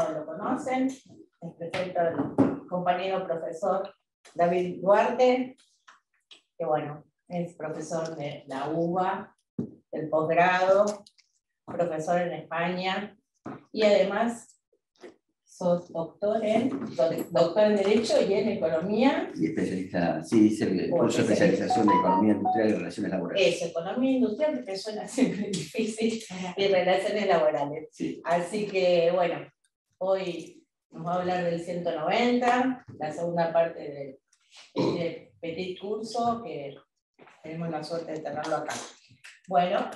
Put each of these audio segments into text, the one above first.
no lo conocen, les presento al compañero profesor David Duarte, que bueno, es profesor de la UBA, del posgrado, profesor en España, y además sos doctor en Derecho y en Economía. Y especialista, sí, hice el curso de especialización de Economía Industrial y Relaciones Laborales. Eso, Economía Industrial, porque suena siempre difícil, y Relaciones Laborales. Sí. Así que, bueno, hoy nos va a hablar del 190, la segunda parte de este petit curso, que tenemos la suerte de tenerlo acá. Bueno.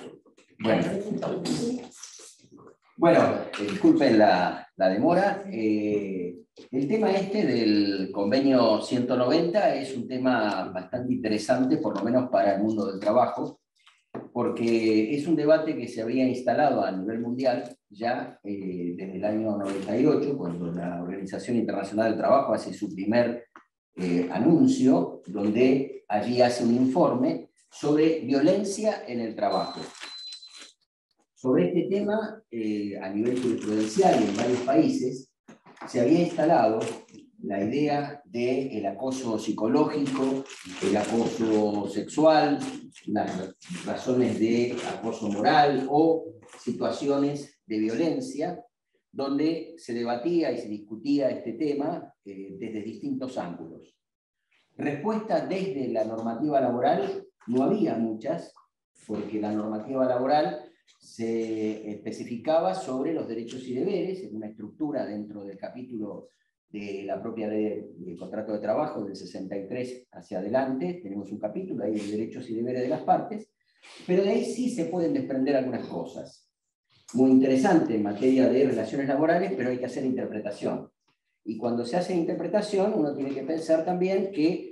Disculpen la demora. El tema este del convenio 190 es un tema bastante interesante, por lo menos para el mundo del trabajo, porque es un debate que se había instalado a nivel mundial ya desde el año 98, cuando la Organización Internacional del Trabajo hace su primer anuncio, donde allí hace un informe sobre violencia en el trabajo. Sobre este tema, a nivel jurisprudencial y en varios países, se había instalado la idea del acoso psicológico, el acoso sexual, las razones de acoso moral o situaciones de violencia, donde se debatía y se discutía este tema desde distintos ángulos. Respuesta desde la normativa laboral no había muchas, porque la normativa laboral se especificaba sobre los derechos y deberes en una estructura dentro del capítulo de la propia ley del contrato de trabajo del 63 hacia adelante. Tenemos un capítulo ahí de derechos y deberes de las partes, pero de ahí sí se pueden desprender algunas cosas. Muy interesante en materia de relaciones laborales, pero hay que hacer interpretación. Y cuando se hace interpretación, uno tiene que pensar también que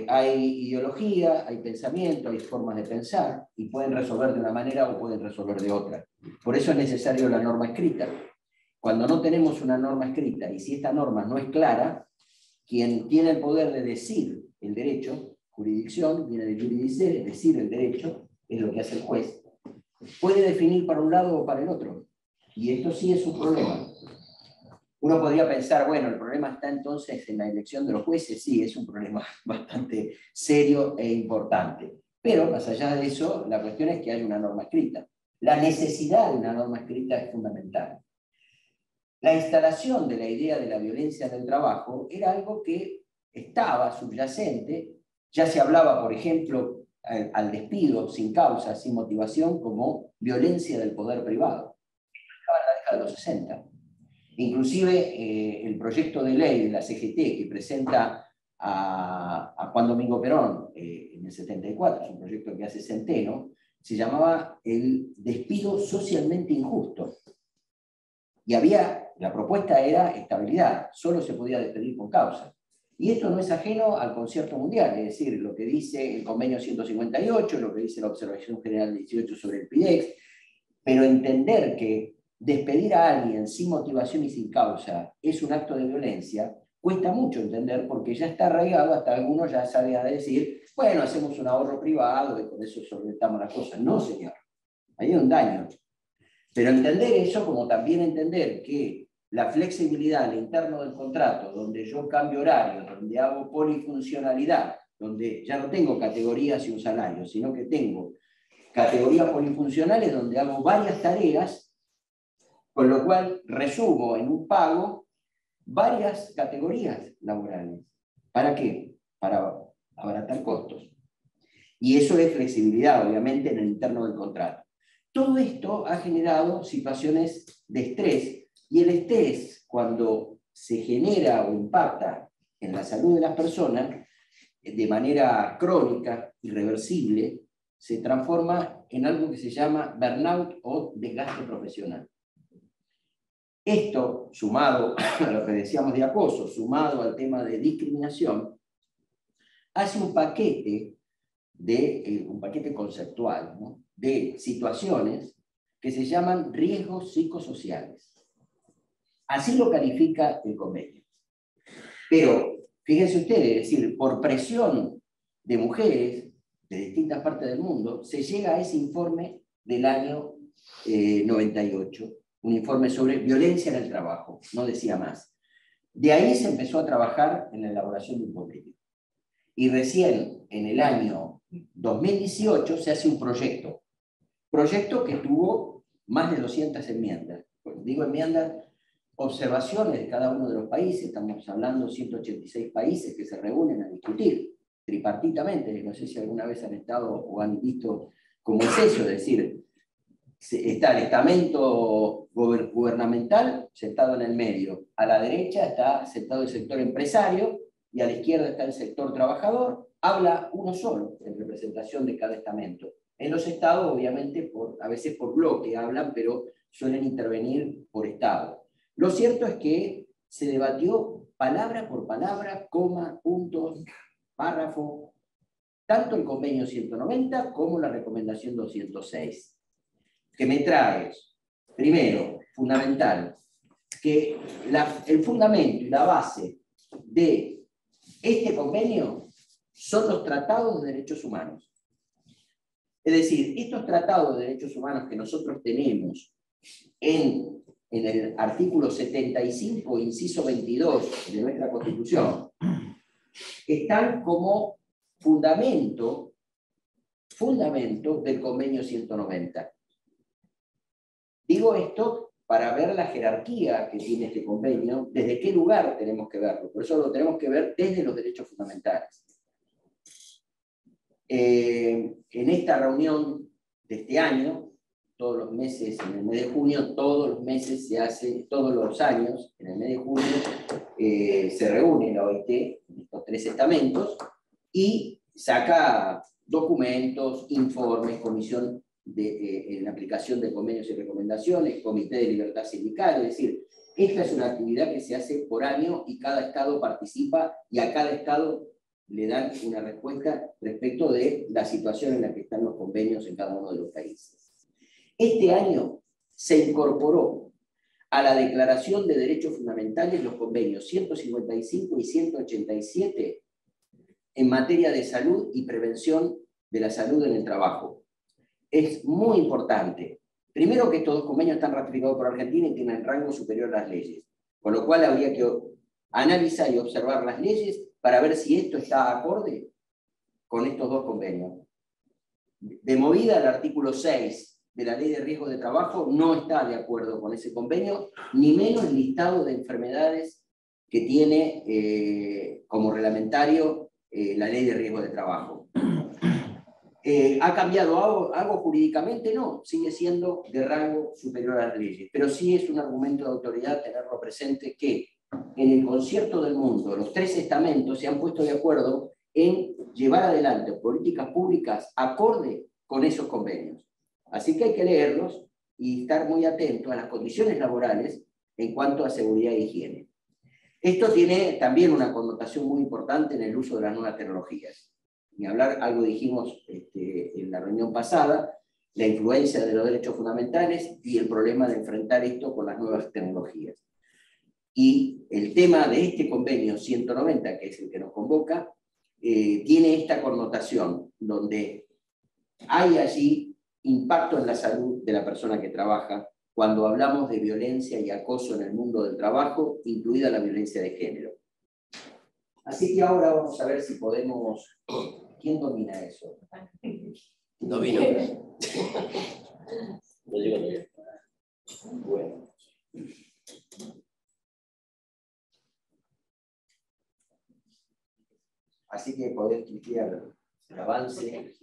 hay ideología, hay pensamiento, hay formas de pensar, y pueden resolver de una manera o pueden resolver de otra. Por eso es necesario la norma escrita. Cuando no tenemos una norma escrita, y si esta norma no es clara, quien tiene el poder de decir el derecho, jurisdicción, viene de juridicere, es decir el derecho, es lo que hace el juez, puede definir para un lado o para el otro. Y esto sí es un problema. Uno podría pensar, bueno, el problema está entonces en la elección de los jueces. Sí, es un problema bastante serio e importante. Pero, más allá de eso, la cuestión es que hay una norma escrita. La necesidad de una norma escrita es fundamental. La instalación de la idea de la violencia en el trabajo era algo que estaba subyacente. Ya se hablaba, por ejemplo, al despido sin causa, sin motivación, como violencia del poder privado. Estaba en la década de los 60. Inclusive el proyecto de ley de la CGT que presenta a Juan Domingo Perón en el 74, es un proyecto que hace Centeno, se llamaba el despido socialmente injusto. Y la propuesta era estabilidad, solo se podía despedir con causa. Y esto no es ajeno al concierto mundial, es decir, lo que dice el convenio 158, lo que dice la Observación General 18 sobre el PIDEX, pero entender que despedir a alguien sin motivación y sin causa es un acto de violencia, cuesta mucho entender porque ya está arraigado, hasta algunos ya sabían decir, bueno, hacemos un ahorro privado y con eso solventamos las cosas. No, señor, ahí hay un daño. Pero entender eso, como también entender que la flexibilidad al interno del contrato, donde yo cambio horario, donde hago polifuncionalidad, donde ya no tengo categorías y un salario, sino que tengo categorías polifuncionales donde hago varias tareas, con lo cual resumo en un pago varias categorías laborales. ¿Para qué? Para abaratar costos. Y eso es flexibilidad, obviamente, en el interno del contrato. Todo esto ha generado situaciones de estrés, y el estrés, cuando se genera o impacta en la salud de las personas, de manera crónica, irreversible, se transforma en algo que se llama burnout o desgaste profesional. Esto, sumado a lo que decíamos de acoso, sumado al tema de discriminación, hace un paquete conceptual, ¿no?, de situaciones que se llaman riesgos psicosociales. Así lo califica el convenio. Pero, fíjense ustedes, es decir, por presión de mujeres de distintas partes del mundo, se llega a ese informe del año 98, un informe sobre violencia en el trabajo, no decía más. De ahí se empezó a trabajar en la elaboración de un convenio. Y recién en el año 2018 se hace un proyecto que tuvo más de 200 enmiendas. Cuando digo enmiendas, observaciones de cada uno de los países, estamos hablando de 186 países que se reúnen a discutir tripartitamente, no sé si alguna vez han estado o han visto cómo es eso, es decir, está el estamento gubernamental sentado en el medio, a la derecha está sentado el sector empresario y a la izquierda está el sector trabajador, habla uno solo en representación de cada estamento. En los estados, obviamente, a veces por bloque hablan, pero suelen intervenir por estado. Lo cierto es que se debatió palabra por palabra, coma, puntos, párrafo, tanto el convenio 190 como la recomendación 206. Que me trae, primero, fundamental, que el fundamento y la base de este convenio son los tratados de derechos humanos. Es decir, estos tratados de derechos humanos que nosotros tenemos en el artículo 75, inciso 22 de nuestra Constitución, están como fundamento del convenio 190. Digo esto para ver la jerarquía que tiene este convenio, desde qué lugar tenemos que verlo. Por eso lo tenemos que ver desde los derechos fundamentales. En esta reunión de este año, todos los meses, en el mes de junio, todos los meses se hace, todos los años, en el mes de junio, se reúne la OIT, estos tres estamentos, y saca documentos, informes, comisión en la aplicación de convenios y recomendaciones, comité de libertad sindical, es decir, esta es una actividad que se hace por año y cada estado participa y a cada estado le dan una respuesta respecto de la situación en la que están los convenios en cada uno de los países. Este año se incorporó a la Declaración de Derechos Fundamentales los convenios 155 y 187 en materia de salud y prevención de la salud en el trabajo. Es muy importante. Primero que estos dos convenios están ratificados por Argentina y tienen rango superior a las leyes, con lo cual habría que analizar y observar las leyes para ver si esto está acorde con estos dos convenios. De movida, el artículo 6 de la Ley de Riesgo de Trabajo no está de acuerdo con ese convenio, ni menos el listado de enfermedades que tiene como reglamentario la Ley de Riesgo de Trabajo. ¿Ha cambiado algo jurídicamente? No, sigue siendo de rango superior a las leyes, pero sí es un argumento de autoridad tenerlo presente que en el concierto del mundo los tres estamentos se han puesto de acuerdo en llevar adelante políticas públicas acorde con esos convenios. Así que hay que leerlos y estar muy atentos a las condiciones laborales en cuanto a seguridad e higiene. Esto tiene también una connotación muy importante en el uso de las nuevas tecnologías. Ni hablar, algo dijimos en la reunión pasada, la influencia de los derechos fundamentales y el problema de enfrentar esto con las nuevas tecnologías. Y el tema de este convenio 190, que es el que nos convoca, tiene esta connotación, donde hay allí impacto en la salud de la persona que trabaja, cuando hablamos de violencia y acoso en el mundo del trabajo, incluida la violencia de género. Así que ahora vamos a ver si podemos... ¿Quién domina eso? Domino. Lo digo todavía. Bueno. Así que podés cliquear el avance.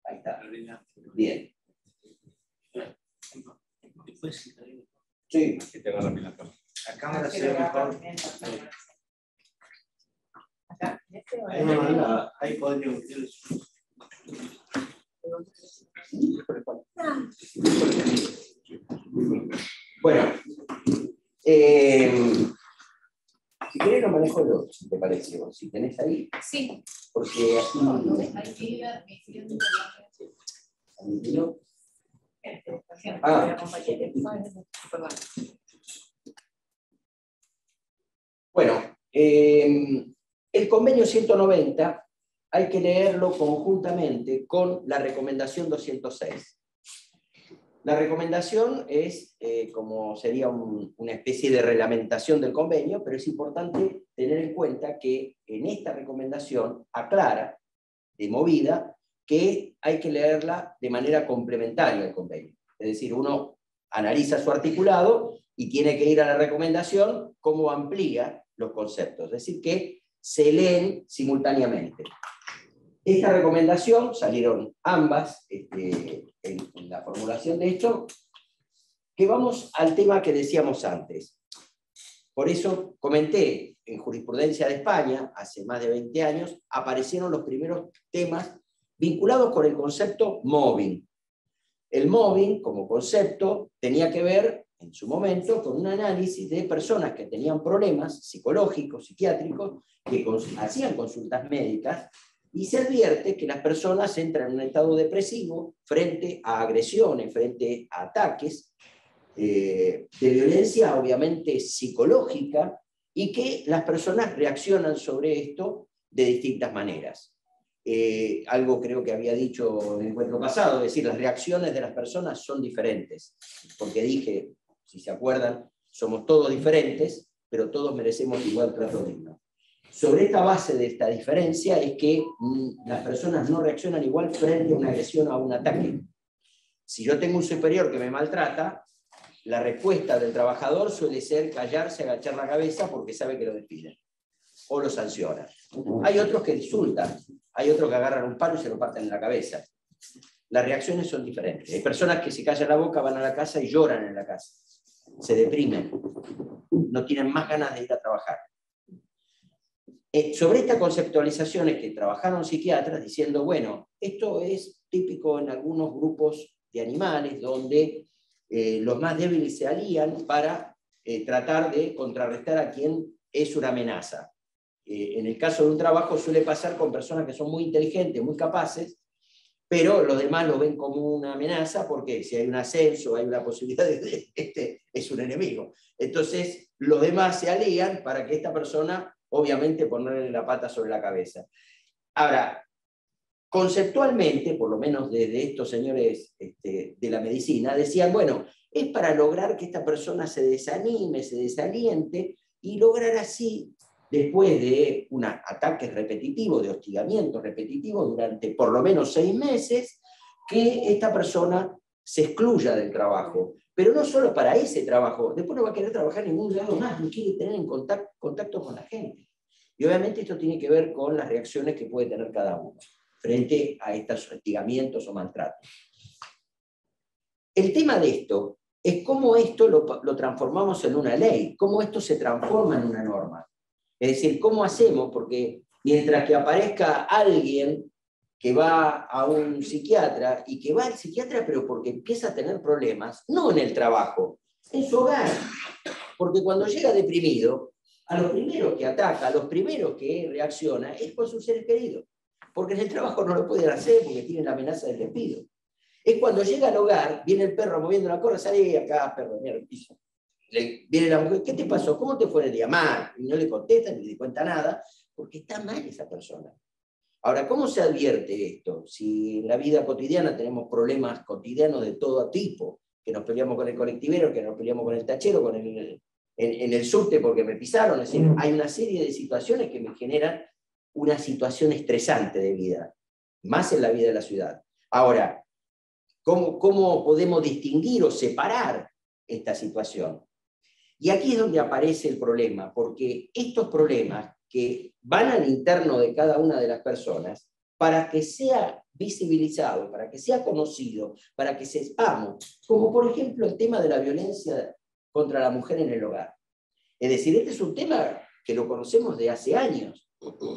Ahí está. Bien. Sí. La cámara se ve mejor. Acá, Ahí podría ustedes. Bueno, si querés lo manejo yo, si te parece, o si tenés ahí. Sí. Porque así... ¿No? Bueno, el convenio 190 hay que leerlo conjuntamente con la recomendación 206. La recomendación es como sería una especie de reglamentación del convenio, pero es importante tener en cuenta que en esta recomendación aclara de movida que hay que leerla de manera complementaria al convenio. Es decir, uno analiza su articulado y tiene que ir a la recomendación cómo amplía los conceptos. Es decir, que se leen simultáneamente. Esta recomendación, salieron ambas en la formulación de esto, que vamos al tema que decíamos antes. Por eso comenté, en jurisprudencia de España, hace más de 20 años, aparecieron los primeros temas vinculados con el concepto mobbing. El mobbing, como concepto, tenía que ver, en su momento, con un análisis de personas que tenían problemas psicológicos, psiquiátricos, que hacían consultas médicas, y se advierte que las personas entran en un estado depresivo frente a agresiones, frente a ataques, de violencia obviamente psicológica, y que las personas reaccionan sobre esto de distintas maneras. Algo creo que había dicho en el encuentro pasado, es decir, las reacciones de las personas son diferentes, porque dije, si se acuerdan, somos todos diferentes, pero todos merecemos igual trato digno. Sobre esta base de esta diferencia es que las personas no reaccionan igual frente a una agresión o a un ataque. Si yo tengo un superior que me maltrata, la respuesta del trabajador suele ser callarse, agachar la cabeza porque sabe que lo despiden o lo sancionan. Hay otros que insultan, hay otros que agarran un palo y se lo parten en la cabeza. Las reacciones son diferentes. Hay personas que se callan la boca, van a la casa y lloran en la casa. Se deprimen, no tienen más ganas de ir a trabajar. Sobre esta conceptualización es que trabajaron psiquiatras diciendo, bueno, esto es típico en algunos grupos de animales donde los más débiles se alían para tratar de contrarrestar a quien es una amenaza. En el caso de un trabajo suele pasar con personas que son muy inteligentes, muy capaces, pero los demás lo ven como una amenaza porque si hay un ascenso, hay una posibilidad de este es un enemigo. Entonces los demás se alían para que esta persona obviamente ponerle la pata sobre la cabeza. Ahora, conceptualmente, por lo menos desde estos señores de la medicina, decían, bueno, es para lograr que esta persona se desanime, se desaliente, y lograr así, después de un ataque repetitivo, de hostigamiento repetitivo durante por lo menos 6 meses, que esta persona se excluya del trabajo. Pero no solo para ese trabajo, después no va a querer trabajar en ningún lado más, no quiere tener en contacto con la gente. Y obviamente esto tiene que ver con las reacciones que puede tener cada uno frente a estos hostigamientos o maltratos. El tema de esto es cómo esto lo transformamos en una ley, cómo esto se transforma en una norma. Es decir, cómo hacemos, porque mientras que aparezca alguien que va a un psiquiatra, y que va al psiquiatra pero porque empieza a tener problemas, no en el trabajo, en su hogar. Porque cuando llega deprimido, a los primeros que ataca, a los primeros que reacciona, es con sus seres queridos. Porque en el trabajo no lo pueden hacer porque tienen la amenaza del despido. Es cuando llega al hogar, viene el perro moviendo la cola, sale acá, perro, mira el piso. Viene la mujer, ¿qué te pasó? ¿Cómo te fue el día? Mal. Y no le contesta ni le cuenta nada, porque está mal esa persona. Ahora, ¿cómo se advierte esto? Si en la vida cotidiana tenemos problemas cotidianos de todo tipo, que nos peleamos con el colectivero, que nos peleamos con el tachero, en el subte porque me pisaron, es decir, hay una serie de situaciones que me generan una situación estresante de vida, más en la vida de la ciudad. Ahora, ¿cómo podemos distinguir o separar esta situación? Y aquí es donde aparece el problema, porque estos problemas que van al interno de cada una de las personas, para que sea visibilizado, para que sea conocido, para que sepamos, como por ejemplo el tema de la violencia contra la mujer en el hogar. Es decir, este es un tema que lo conocemos de hace años,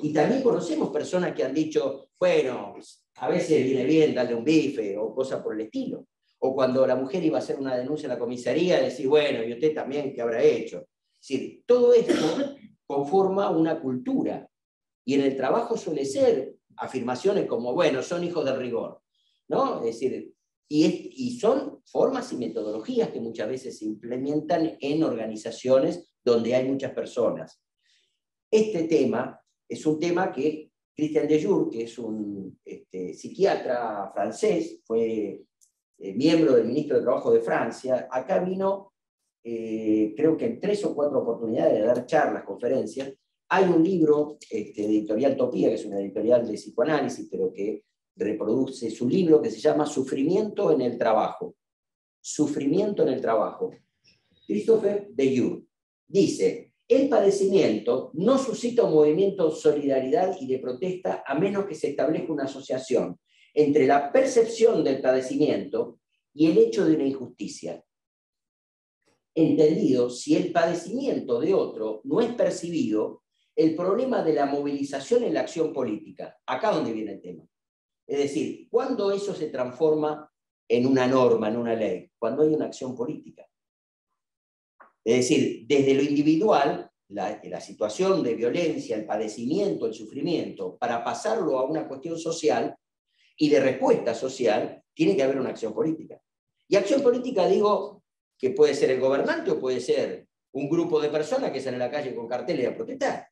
y también conocemos personas que han dicho, bueno, a veces viene bien darle un bife o cosas por el estilo. O cuando la mujer iba a hacer una denuncia en la comisaría, decir, bueno, ¿y usted también qué habrá hecho? Es decir, todo esto conforma una cultura. Y en el trabajo suele ser afirmaciones como, bueno, son hijos del rigor, ¿no? Es decir, y son formas y metodologías que muchas veces se implementan en organizaciones donde hay muchas personas. Este tema es un tema que Christian Dejour, que es un psiquiatra francés, fue miembro del ministro de Trabajo de Francia. Acá vino, creo que en 3 o 4 oportunidades de dar charlas, conferencias. Hay un libro de Editorial Topía, que es una editorial de psicoanálisis, pero que reproduce su libro, que se llama Sufrimiento en el Trabajo. Sufrimiento en el Trabajo. Christophe Dejour dice: el padecimiento no suscita un movimiento de solidaridad y de protesta a menos que se establezca una asociación entre la percepción del padecimiento y el hecho de una injusticia. Entendido, si el padecimiento de otro no es percibido, el problema de la movilización en la acción política, acá donde viene el tema. Es decir, ¿cuándo eso se transforma en una norma, en una ley? Cuando hay una acción política. Es decir, desde lo individual, la situación de violencia, el padecimiento, el sufrimiento, para pasarlo a una cuestión social y de respuesta social, tiene que haber una acción política. Y acción política digo que puede ser el gobernante o puede ser un grupo de personas que salen a la calle con carteles a protestar.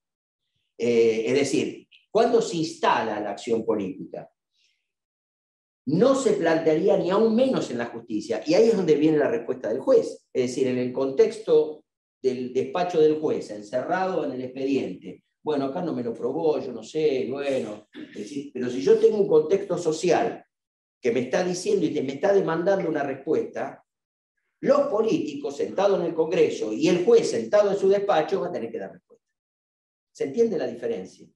Es decir, ¿cuándo se instala la acción política? No se plantearía ni aún menos en la justicia. Y ahí es donde viene la respuesta del juez. Es decir, en el contexto del despacho del juez, encerrado en el expediente. Bueno, acá no me lo probó, yo no sé, bueno. Es decir, pero si yo tengo un contexto social que me está diciendo y que me está demandando una respuesta, los políticos sentados en el Congreso y el juez sentado en su despacho van a tener que dar respuesta. ¿Se entiende la diferencia?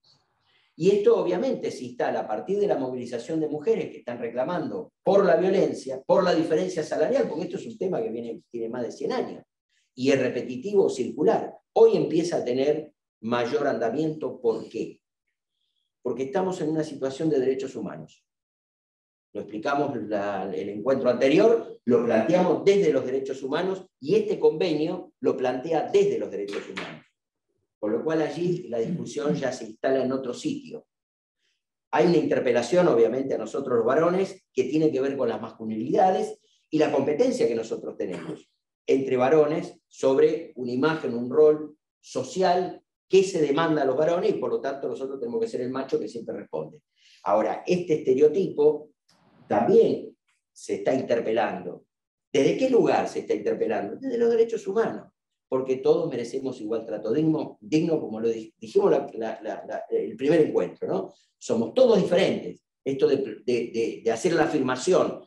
Y esto obviamente se instala a partir de la movilización de mujeres que están reclamando por la violencia, por la diferencia salarial, porque esto es un tema que tiene más de 100 años, y es repetitivo, circular. Hoy empieza a tener mayor andamiento. ¿Por qué? Porque estamos en una situación de derechos humanos. Lo explicamos el encuentro anterior, lo planteamos desde los derechos humanos, y este convenio lo plantea desde los derechos humanos. Por lo cual allí la discusión ya se instala en otro sitio. Hay una interpelación, obviamente, a nosotros los varones, que tiene que ver con las masculinidades y la competencia que nosotros tenemos entre varones sobre una imagen, un rol social que se demanda a los varones, y por lo tanto nosotros tenemos que ser el macho que siempre responde. Ahora, este estereotipo también se está interpelando. ¿Desde qué lugar se está interpelando? Desde los derechos humanos. Porque todos merecemos igual trato, digno como lo dijimos el primer encuentro, ¿no? Somos todos diferentes. Esto de hacer la afirmación,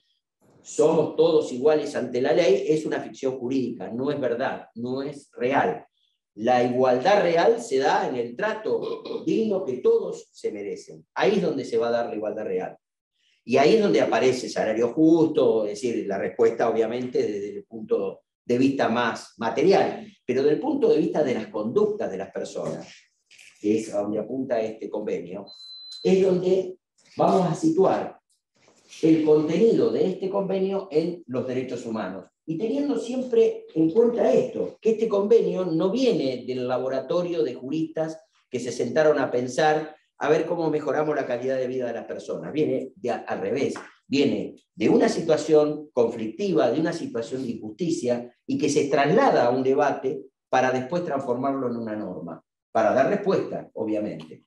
somos todos iguales ante la ley, es una ficción jurídica, no es verdad, no es real. La igualdad real se da en el trato digno que todos se merecen. Ahí es donde se va a dar la igualdad real. Y ahí es donde aparece salario justo, es decir, la respuesta obviamente desde el punto de vista más material, pero del punto de vista de las conductas de las personas, que es a donde apunta este convenio, es donde vamos a situar el contenido de este convenio en los derechos humanos. Y teniendo siempre en cuenta esto, que este convenio no viene del laboratorio de juristas que se sentaron a pensar a ver cómo mejoramos la calidad de vida de las personas. Viene al revés. Viene de una situación conflictiva, de una situación de injusticia, y que se traslada a un debate para después transformarlo en una norma, para dar respuesta, obviamente.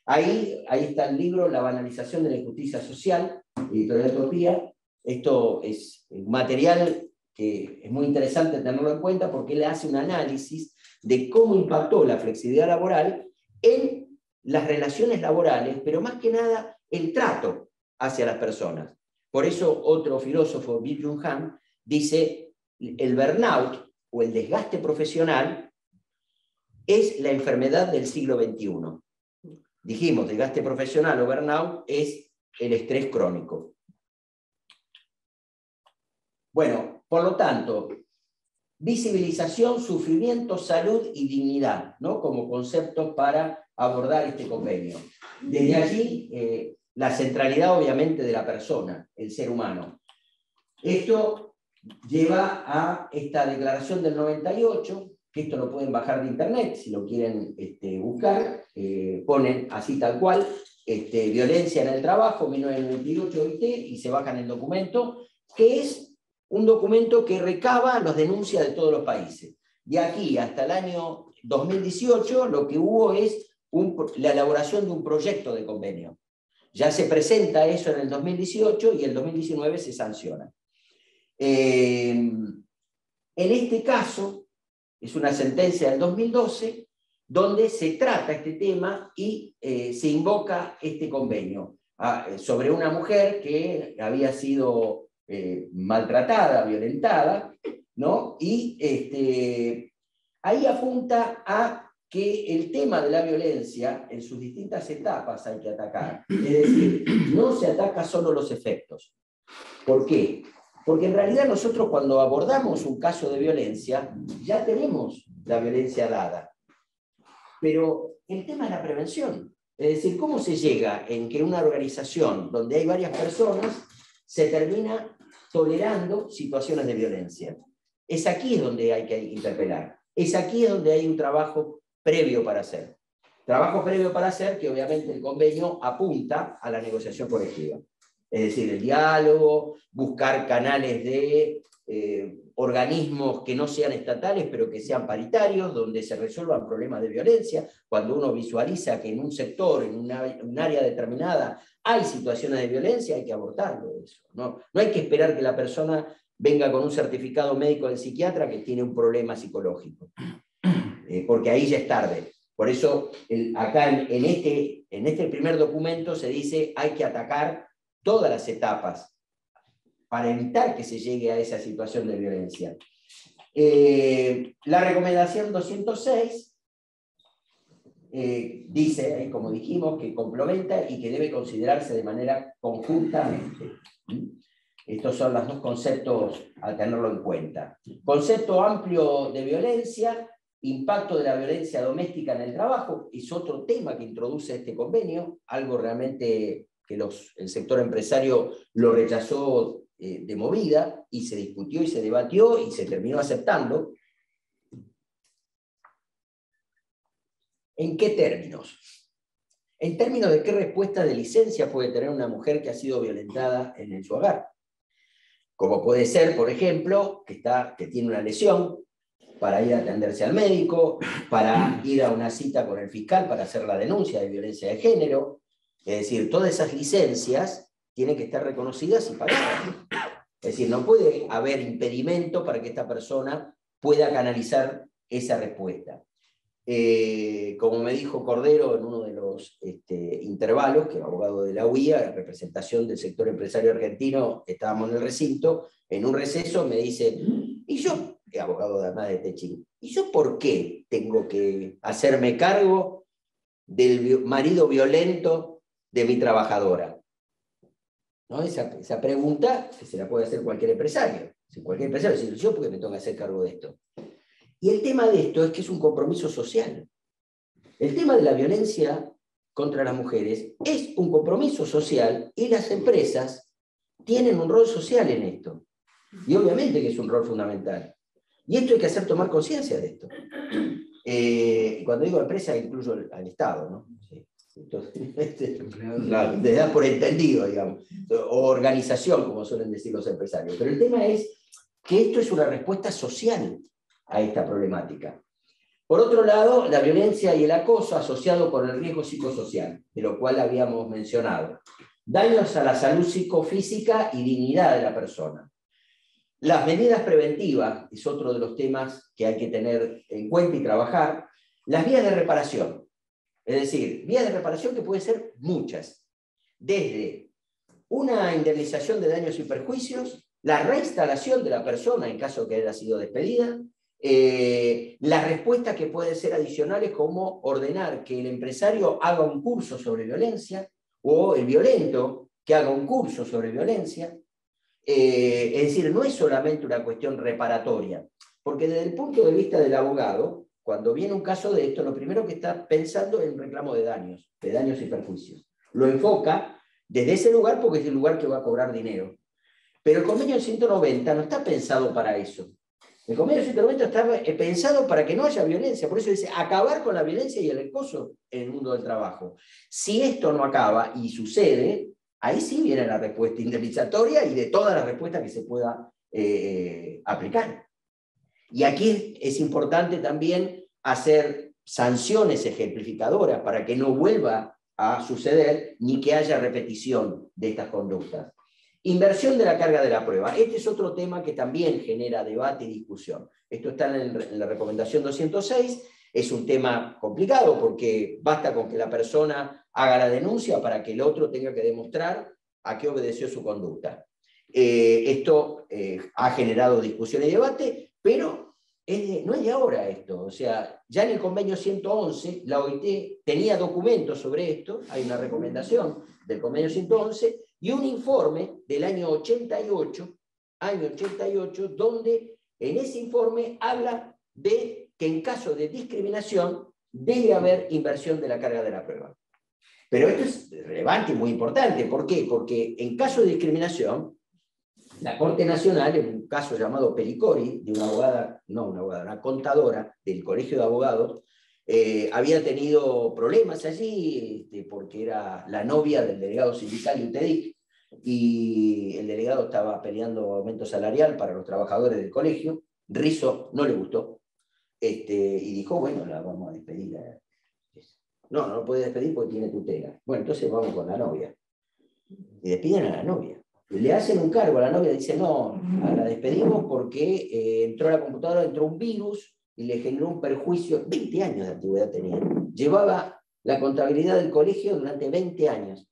Ahí está el libro La banalización de la injusticia social, Editorial Topía. Esto es un material que es muy interesante tenerlo en cuenta porque él hace un análisis de cómo impactó la flexibilidad laboral en las relaciones laborales, pero más que nada el trato hacia las personas. Por eso otro filósofo, Byung-Chul Han, dice el burnout o el desgaste profesional es la enfermedad del siglo XXI. Dijimos, desgaste profesional o burnout es el estrés crónico. Bueno, por lo tanto, visibilización, sufrimiento, salud y dignidad, ¿no? Como conceptos para abordar este convenio. Desde allí, la centralidad obviamente de la persona, el ser humano. Esto lleva a esta declaración del 98, que esto lo pueden bajar de internet, si lo quieren buscar, ponen así tal cual, violencia en el trabajo, 1998 OIT, y se bajan el documento, que es un documento que recaba las denuncias de todos los países. De aquí hasta el año 2018 lo que hubo es la elaboración de un proyecto de convenio. Ya se presenta eso en el 2018 y el 2019 se sanciona. En este caso, es una sentencia del 2012, donde se trata este tema y se invoca este convenio sobre una mujer que había sido maltratada, violentada, ¿no? Y ahí apunta a que el tema de la violencia en sus distintas etapas hay que atacar. Es decir, no se ataca solo los efectos. ¿Por qué? Porque en realidad nosotros cuando abordamos un caso de violencia, ya tenemos la violencia dada. Pero el tema es la prevención. Es decir, ¿cómo se llega en que una organización donde hay varias personas se termina tolerando situaciones de violencia? Es aquí donde hay que interpelar. Es aquí donde hay un trabajo previo para hacer. Trabajo previo para hacer que obviamente el convenio apunta a la negociación colectiva. Es decir, el diálogo, buscar canales de organismos que no sean estatales, pero que sean paritarios, donde se resuelvan problemas de violencia. Cuando uno visualiza que en un sector, en un área determinada, hay situaciones de violencia, hay que abordarlo eso, ¿no? No hay que esperar que la persona venga con un certificado médico del psiquiatra que tiene un problema psicológico, porque ahí ya es tarde. Por eso, acá en este primer documento se dice hay que atacar todas las etapas para evitar que se llegue a esa situación de violencia. La recomendación 206 dice, como dijimos, que complementa y que debe considerarse de manera conjuntamente. Estos son los dos conceptos a tenerlo en cuenta. Concepto amplio de violencia, impacto de la violencia doméstica en el trabajo, es otro tema que introduce este convenio, algo realmente que el sector empresario lo rechazó de movida, y se discutió y se debatió y se terminó aceptando. ¿En qué términos? En términos de qué respuesta de licencia puede tener una mujer que ha sido violentada en su hogar. Como puede ser, por ejemplo, que tiene una lesión, para ir a atenderse al médico, para ir a una cita con el fiscal para hacer la denuncia de violencia de género. Es decir, todas esas licencias tienen que estar reconocidas y pagadas. Es decir, no puede haber impedimento para que esta persona pueda canalizar esa respuesta. Como me dijo Cordero en uno de los intervalos, que es abogado de la UIA, en representación del sector empresario argentino, estábamos en el recinto, en un receso me dice, y yo, abogado además de Techín, ¿y yo por qué tengo que hacerme cargo del marido violento de mi trabajadora? ¿No? Esa pregunta que se la puede hacer cualquier empresario. Cualquier empresario dice, ¿yo por qué me tengo que hacer cargo de esto? Y el tema de esto es que es un compromiso social. El tema de la violencia contra las mujeres es un compromiso social y las empresas tienen un rol social en esto. Y obviamente que es un rol fundamental. Y esto hay que hacer tomar conciencia de esto. Y cuando digo empresa, incluyo al Estado, ¿no? Sí. Entonces, claro, te das por entendido, digamos. O organización, como suelen decir los empresarios. Pero el tema es que esto es una respuesta social a esta problemática. Por otro lado, la violencia y el acoso asociado con el riesgo psicosocial, de lo cual habíamos mencionado. Daños a la salud psicofísica y dignidad de la persona. Las medidas preventivas es otro de los temas que hay que tener en cuenta y trabajar. Las vías de reparación. Es decir, vías de reparación que pueden ser muchas. Desde una indemnización de daños y perjuicios, la reinstalación de la persona en caso que haya sido despedida, las respuestas que pueden ser adicionales como ordenar que el empresario haga un curso sobre violencia o el violento que haga un curso sobre violencia. Es decir, no es solamente una cuestión reparatoria, porque desde el punto de vista del abogado, cuando viene un caso de esto, lo primero que está pensando es un reclamo de daños y perjuicios. Lo enfoca desde ese lugar porque es el lugar que va a cobrar dinero. Pero el convenio 190 no está pensado para eso. El convenio 190 está pensado para que no haya violencia. Por eso dice acabar con la violencia y el acoso en el mundo del trabajo. Si esto no acaba y sucede, ahí sí viene la respuesta indemnizatoria y de todas las respuestas que se pueda aplicar. Y aquí es importante también hacer sanciones ejemplificadoras para que no vuelva a suceder ni que haya repetición de estas conductas. Inversión de la carga de la prueba. Este es otro tema que también genera debate y discusión. Esto está en la recomendación 206. Es un tema complicado porque basta con que la persona haga la denuncia para que el otro tenga que demostrar a qué obedeció su conducta. Esto ha generado discusión y debate, pero no es de ahora esto. O sea, ya en el convenio 111, la OIT tenía documentos sobre esto, hay una recomendación del convenio 111, y un informe del año 88, donde en ese informe habla de que en caso de discriminación debe haber inversión de la carga de la prueba. Pero esto es relevante y muy importante. ¿Por qué? Porque en caso de discriminación, la Corte Nacional, en un caso llamado Pericori, de una abogada, una contadora del Colegio de Abogados, había tenido problemas allí porque era la novia del delegado sindical de UTEDIC, y el delegado estaba peleando aumento salarial para los trabajadores del colegio. Rizzo no le gustó, y dijo, bueno, la vamos a despedir. No, no lo puede despedir porque tiene tutela. Bueno, entonces vamos con la novia. Y despiden a la novia. Le hacen un cargo a la novia, dice, no, la despedimos porque entró a la computadora, entró un virus y le generó un perjuicio. 20 años de antigüedad tenía. Llevaba la contabilidad del colegio durante 20 años.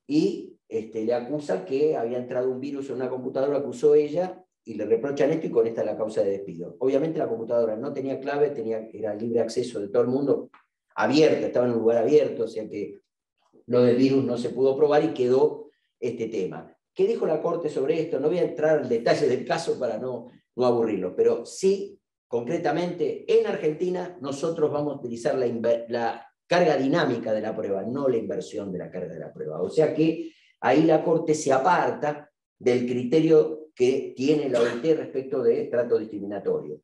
Y le acusa que había entrado un virus en una computadora, acusó ella, y le reprochan esto y con esta la causa de despido. Obviamente la computadora no tenía clave, era libre acceso de todo el mundo, abierta, estaba en un lugar abierto, o sea que lo del virus no se pudo probar y quedó este tema. ¿Qué dijo la Corte sobre esto? No voy a entrar en detalle del caso para no aburrirlo, pero sí, concretamente, en Argentina nosotros vamos a utilizar la carga dinámica de la prueba, no la inversión de la carga de la prueba. O sea que ahí la Corte se aparta del criterio que tiene la OIT respecto de trato discriminatorio.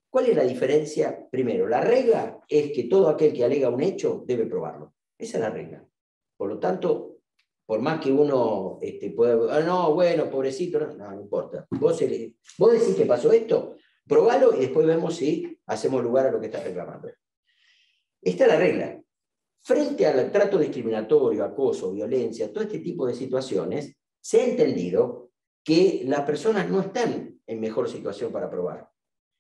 ¿Cuál es la diferencia? Primero, la regla es que todo aquel que alega un hecho debe probarlo. Esa es la regla. Por lo tanto, por más que uno pueda, no, bueno, pobrecito, no importa. Vos decís que pasó esto, probalo y después vemos si hacemos lugar a lo que estás reclamando. Esta es la regla. Frente al trato discriminatorio, acoso, violencia, todo este tipo de situaciones, se ha entendido que las personas no están en mejor situación para probar.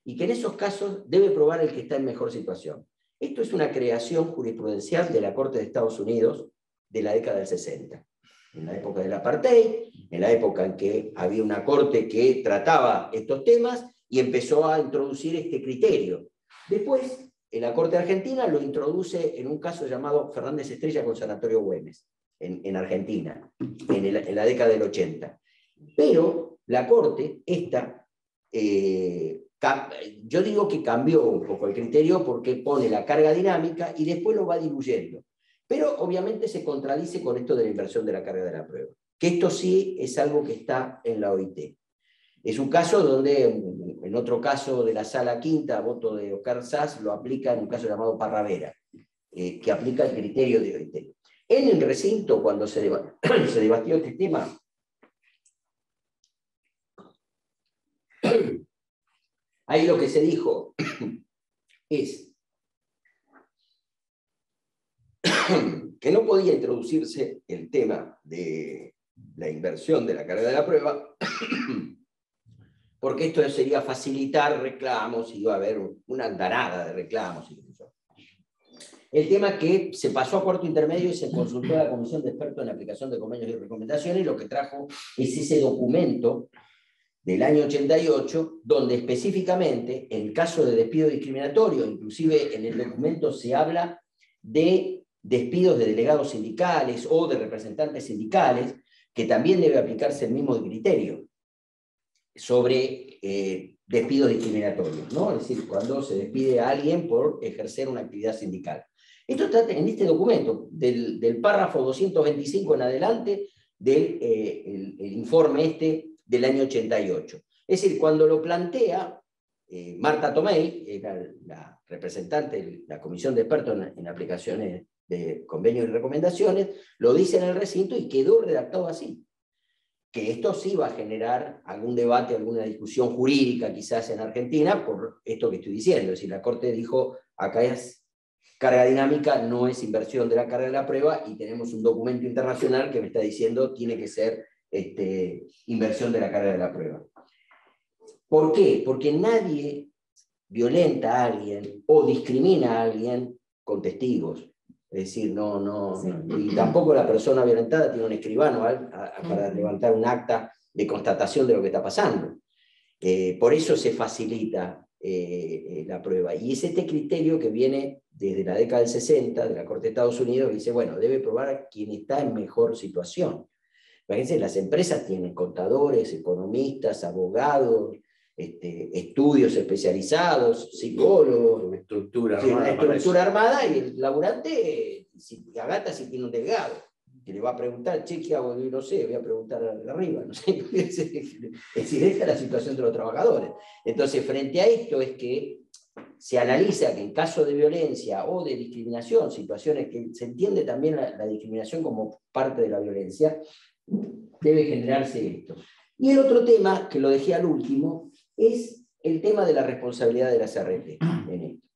Y que en esos casos debe probar el que está en mejor situación. Esto es una creación jurisprudencial de la Corte de Estados Unidos de la década del 60. En la época del apartheid, en la época en que había una corte que trataba estos temas y empezó a introducir este criterio. Después, en la Corte Argentina lo introduce en un caso llamado Fernández Estrella con San Antonio Güemes, en Argentina, en la década del 80. Pero la Corte, yo digo que cambió un poco el criterio porque pone la carga dinámica y después lo va diluyendo. Pero obviamente se contradice con esto de la inversión de la carga de la prueba. Que esto sí es algo que está en la OIT. Es un caso donde, en otro caso de la Sala Quinta, voto de Oscar Sass, lo aplica en un caso llamado Parravera, que aplica el criterio de OIT. En el recinto, cuando se debatió este tema, ahí lo que se dijo es que no podía introducirse el tema de la inversión de la carga de la prueba, porque esto sería facilitar reclamos y iba a haber una andanada de reclamos. Incluso. El tema que se pasó a cuarto intermedio y se consultó a la Comisión de Expertos en la aplicación de convenios y recomendaciones, y lo que trajo es ese documento del año 88, donde específicamente, en el caso de despido discriminatorio, inclusive en el documento se habla de despidos de delegados sindicales o de representantes sindicales, que también debe aplicarse el mismo criterio sobre despidos discriminatorios, ¿no? Es decir, cuando se despide a alguien por ejercer una actividad sindical. Esto está en este documento, del párrafo 225 en adelante, del el informe del año 88. Es decir, cuando lo plantea Marta Tomei, era la representante de la Comisión de Expertos en aplicaciones de convenios y recomendaciones, lo dice en el recinto y quedó redactado así. Que esto sí va a generar algún debate, alguna discusión jurídica quizás en Argentina por esto que estoy diciendo. Es decir, la Corte dijo acá es carga dinámica, no es inversión de la carga de la prueba, y tenemos un documento internacional que me está diciendo tiene que ser inversión de la carga de la prueba. ¿Por qué? Porque nadie violenta a alguien o discrimina a alguien con testigos. Es decir, y tampoco la persona violentada tiene un escribano para levantar un acta de constatación de lo que está pasando. Por eso se facilita la prueba. Y es este criterio que viene desde la década del 60 de la Corte de Estados Unidos, que dice, bueno, debe probar a quien está en mejor situación. Fíjense, las empresas tienen contadores, economistas, abogados, estudios especializados, psicólogos, Una estructura una armada. estructura armada, y el laburante agata si tiene un delegado, que le va a preguntar, che, ¿qué hago? No sé, voy a preguntar arriba, no sé. Es decir, esta es la situación de los trabajadores. Entonces, frente a esto es que se analiza que en caso de violencia o de discriminación, situaciones que se entiende también la discriminación como parte de la violencia, debe generarse esto. Y el otro tema, que lo dejé al último, es el tema de la responsabilidad de las RT en esto.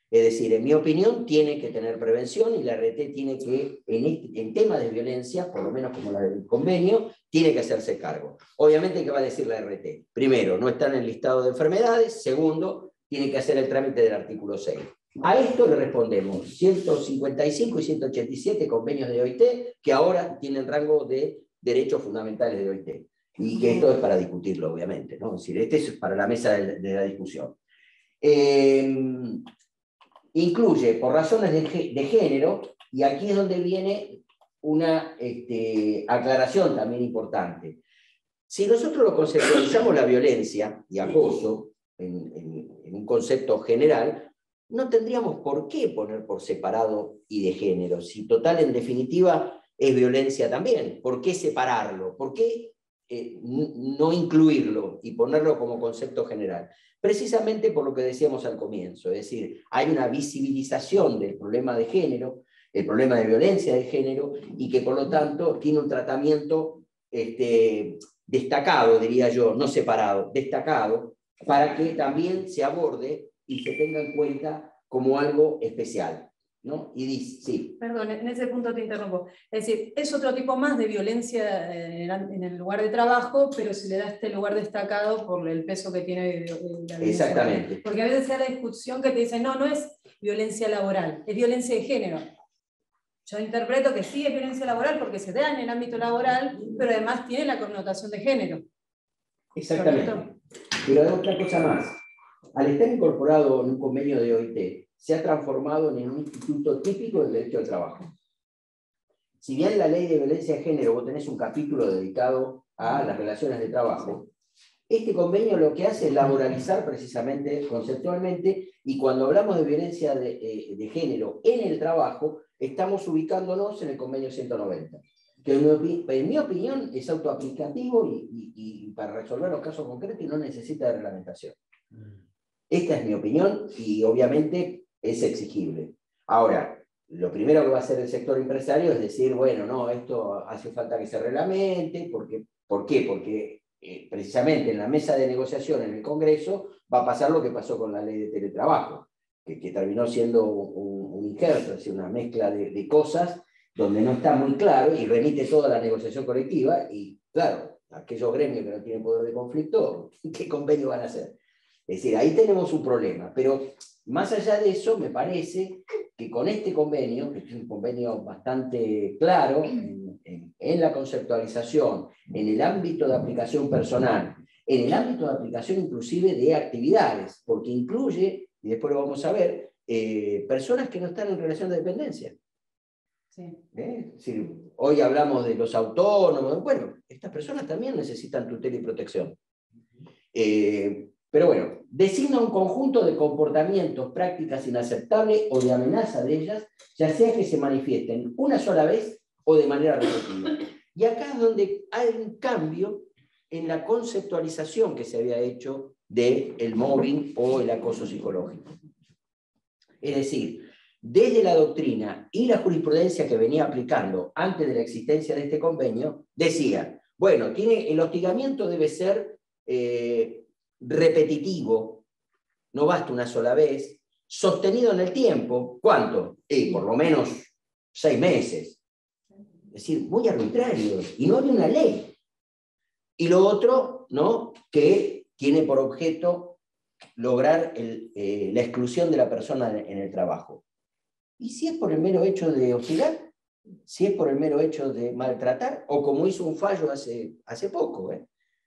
Es decir, en mi opinión, tiene que tener prevención, y la RT tiene que, en temas de violencia, por lo menos como la del convenio, tiene que hacerse cargo. Obviamente, ¿qué va a decir la RT? Primero, no está en el listado de enfermedades. Segundo, tiene que hacer el trámite del artículo 6. A esto le respondemos 155 y 187 convenios de OIT, que ahora tienen rango de derechos fundamentales de OIT. Y que esto es para discutirlo, obviamente, ¿no? Es decir, este es para la mesa de la discusión. Incluye, por razones de género, y aquí es donde viene una aclaración también importante. Si nosotros lo conceptualizamos la violencia y acoso en un concepto general, no tendríamos por qué poner por separado y de género. Si total, en definitiva, es violencia también. ¿Por qué separarlo? ¿Por qué no incluirlo y ponerlo como concepto general? Precisamente por lo que decíamos al comienzo, es decir, hay una visibilización del problema de género, el problema de violencia de género, y que por lo tanto tiene un tratamiento destacado, diría yo, no separado, destacado, para que también se aborde y se tenga en cuenta como algo especial, ¿no? Y dice, sí. Perdón, en ese punto te interrumpo. Es decir, es otro tipo más de violencia en el lugar de trabajo, pero se le da este lugar destacado por el peso que tiene la violencia. Exactamente. Porque a veces se da la discusión que te dicen, no es violencia laboral, es violencia de género. Yo interpreto que sí es violencia laboral porque se da en el ámbito laboral, pero además tiene la connotación de género. Exactamente. ¿Correcto? Pero hay otra cosa más. Al estar incorporado en un convenio de OIT, se ha transformado en un instituto típico del derecho al trabajo. Si bien la ley de violencia de género, vos tenés un capítulo dedicado a las relaciones de trabajo, este convenio lo que hace es laboralizar precisamente, conceptualmente, y cuando hablamos de violencia de género en el trabajo, estamos ubicándonos en el convenio 190, que en mi opinión es autoaplicativo y para resolver los casos concretos no necesita de reglamentación. Esta es mi opinión y obviamente es exigible. Ahora, lo primero que va a hacer el sector empresario es decir, bueno, no, esto hace falta que se reglamente. ¿Por qué? Porque precisamente en la mesa de negociación en el Congreso va a pasar lo que pasó con la ley de teletrabajo, que terminó siendo un injerto, es decir, una mezcla de cosas donde no está muy claro y remite toda la negociación colectiva y, claro, aquellos gremios que no tienen poder de conflicto, ¿qué convenio van a hacer? Es decir, ahí tenemos un problema, pero más allá de eso, me parece que con este convenio, que es un convenio bastante claro en la conceptualización, en el ámbito de aplicación personal, en el ámbito de aplicación inclusive de actividades, porque incluye, y después lo vamos a ver, personas que no están en relación de dependencia. Sí. Es decir, hoy hablamos de los autónomos, bueno, estas personas también necesitan tutela y protección. Pero bueno, designa un conjunto de comportamientos, prácticas inaceptables o de amenaza de ellas, ya sea que se manifiesten una sola vez o de manera repetida. Y acá es donde hay un cambio en la conceptualización que se había hecho del mobbing o el acoso psicológico. Es decir, desde la doctrina y la jurisprudencia que venía aplicando antes de la existencia de este convenio, decía, bueno, el hostigamiento debe ser repetitivo, no basta una sola vez, sostenido en el tiempo. ¿Cuánto? Por lo menos 6 meses. Es decir, muy arbitrario. Y no hay una ley. Y lo otro, ¿no?, que tiene por objeto lograr la exclusión de la persona en el trabajo. ¿Y si es por el mero hecho de hostigar? Si es por el mero hecho de maltratar, o como hizo un fallo hace poco,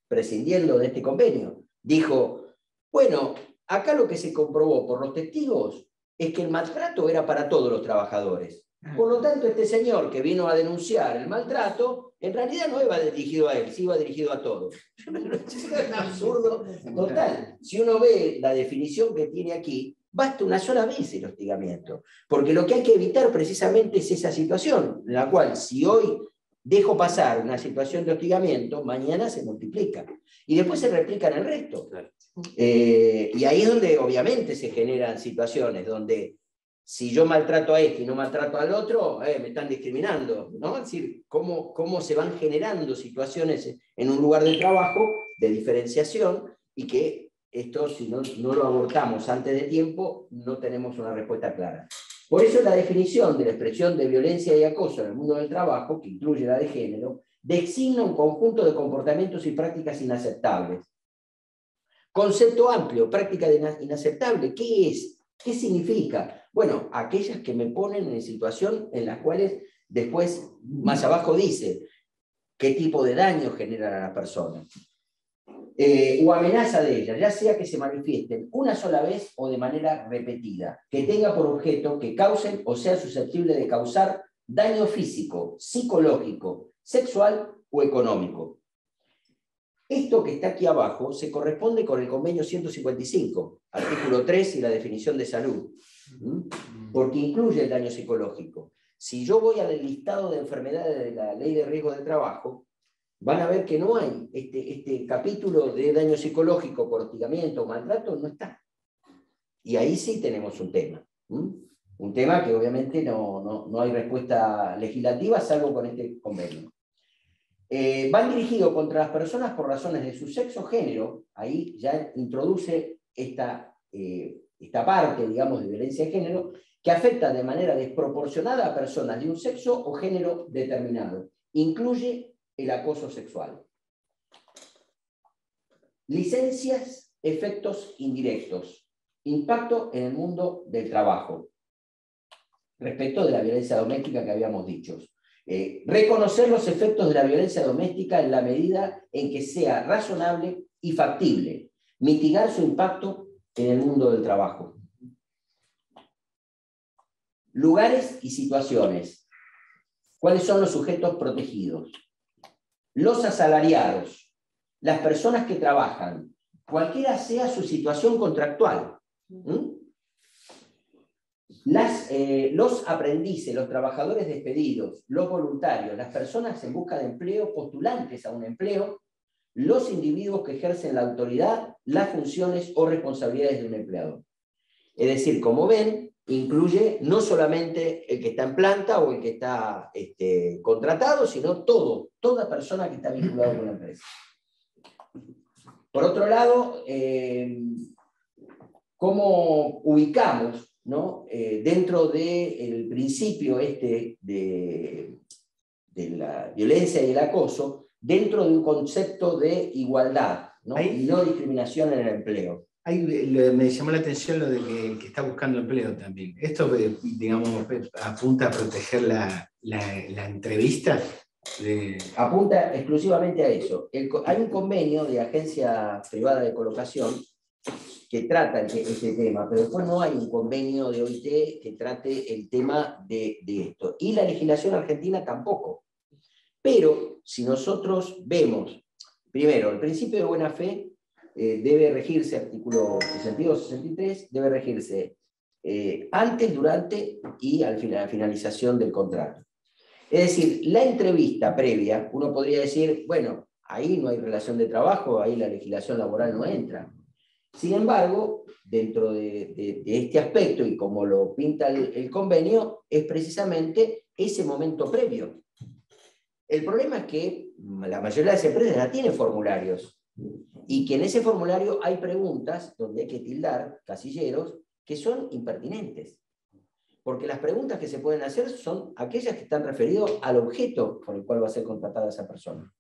prescindiendo de este convenio, dijo, bueno, acá lo que se comprobó por los testigos es que el maltrato era para todos los trabajadores. Por lo tanto, este señor que vino a denunciar el maltrato, en realidad no iba dirigido a él, sí iba dirigido a todos. Es un absurdo total. Si uno ve la definición que tiene aquí, basta una sola vez el hostigamiento, porque lo que hay que evitar precisamente es esa situación, en la cual si hoy dejo pasar una situación de hostigamiento, mañana se multiplica, y después se replica en el resto. Y ahí es donde obviamente se generan situaciones, donde si yo maltrato a este y no maltrato al otro, me están discriminando, ¿no? Es decir, cómo se van generando situaciones en un lugar de trabajo de diferenciación, y que esto, si no lo abortamos antes de tiempo, no tenemos una respuesta clara. Por eso la definición de la expresión de violencia y acoso en el mundo del trabajo, que incluye la de género, designa un conjunto de comportamientos y prácticas inaceptables. Concepto amplio, práctica inaceptable, ¿qué es? ¿Qué significa? Bueno, aquellas que me ponen en situación en las cuales después, más abajo dice, qué tipo de daño generan a la persona. O amenaza de ellas, ya sea que se manifiesten una sola vez o de manera repetida, que tenga por objeto que causen o sea susceptible de causar daño físico, psicológico, sexual o económico. Esto que está aquí abajo se corresponde con el convenio 155, artículo 3 y la definición de salud, porque incluye el daño psicológico. Si yo voy al listado de enfermedades de la Ley de Riesgo de Trabajo, van a ver que no hay este capítulo de daño psicológico por hostigamiento o maltrato, no está. Y ahí sí tenemos un tema. Un tema que obviamente no hay respuesta legislativa, salvo con este convenio. Van dirigidos contra las personas por razones de su sexo o género, ahí ya introduce esta parte, digamos, de violencia de género, que afecta de manera desproporcionada a personas de un sexo o género determinado. Incluye el acoso sexual. Licencias, efectos indirectos. Impacto en el mundo del trabajo. Respecto de la violencia doméstica que habíamos dicho. Reconocer los efectos de la violencia doméstica en la medida en que sea razonable y factible. Mitigar su impacto en el mundo del trabajo. Lugares y situaciones. ¿Cuáles son los sujetos protegidos? Los asalariados, las personas que trabajan, cualquiera sea su situación contractual. Los aprendices, los trabajadores despedidos, los voluntarios, las personas en busca de empleo, postulantes a un empleo, los individuos que ejercen la autoridad, las funciones o responsabilidades de un empleador. Es decir, como ven, incluye no solamente el que está en planta o el que está contratado, sino toda persona que está vinculada con la empresa. Por otro lado, ¿cómo ubicamos, ¿no? Dentro del principio de la violencia y el acoso, dentro de un concepto de igualdad, ¿no? Y no discriminación en el empleo? Me llamó la atención lo de que el que está buscando empleo también. Esto, digamos, apunta a proteger la entrevista. Apunta exclusivamente a eso. Hay un convenio de agencia privada de colocación que trata este tema, pero después no hay un convenio de OIT que trate el tema de esto. Y la legislación argentina tampoco. Pero si nosotros vemos, primero, el principio de buena fe debe regirse, artículo 62-63, debe regirse antes, durante y a la finalización del contrato. Es decir, la entrevista previa, uno podría decir, bueno, ahí no hay relación de trabajo, ahí la legislación laboral no entra. Sin embargo, dentro de este aspecto, y como lo pinta el convenio, es precisamente ese momento previo. El problema es que la mayoría de las empresas ya tienen formularios, y que en ese formulario hay preguntas donde hay que tildar, casilleros, que son impertinentes. Porque las preguntas que se pueden hacer son aquellas que están referidas al objeto por el cual va a ser contratada esa persona.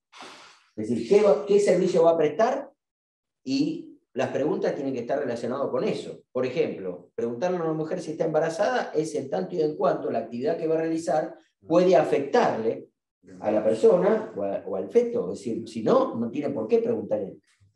Es decir, ¿qué servicio va a prestar? Y las preguntas tienen que estar relacionadas con eso. Por ejemplo, preguntarle a una mujer si está embarazada es en tanto y en cuanto la actividad que va a realizar puede afectarle a la persona o al feto. Es decir, si no, no tiene por qué preguntar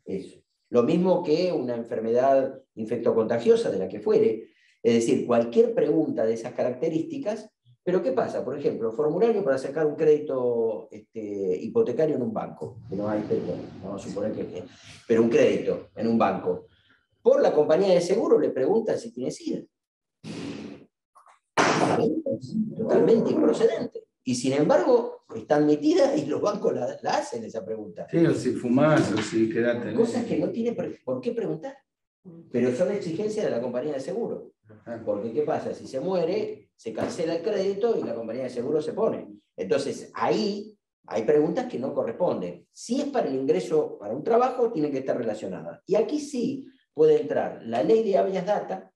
eso. Lo mismo que una enfermedad infectocontagiosa de la que fuere. Es decir, cualquier pregunta de esas características. Pero ¿qué pasa? Por ejemplo, formulario para sacar un crédito hipotecario en un banco. Que no hay, pero vamos a suponer que... Pero un crédito en un banco. Por la compañía de seguro le preguntan si tiene SIDA. Totalmente improcedente. Y sin embargo, está admitida y los bancos la hacen esa pregunta. Sí, o si fumás, o si quedate. Cosas que no tienen por qué preguntar. Pero son exigencias de la compañía de seguro. Porque ¿qué pasa? Si se muere, se cancela el crédito y la compañía de seguro se pone. Entonces, ahí hay preguntas que no corresponden. Si es para el ingreso, para un trabajo, tienen que estar relacionadas. Y aquí sí puede entrar la ley de habeas data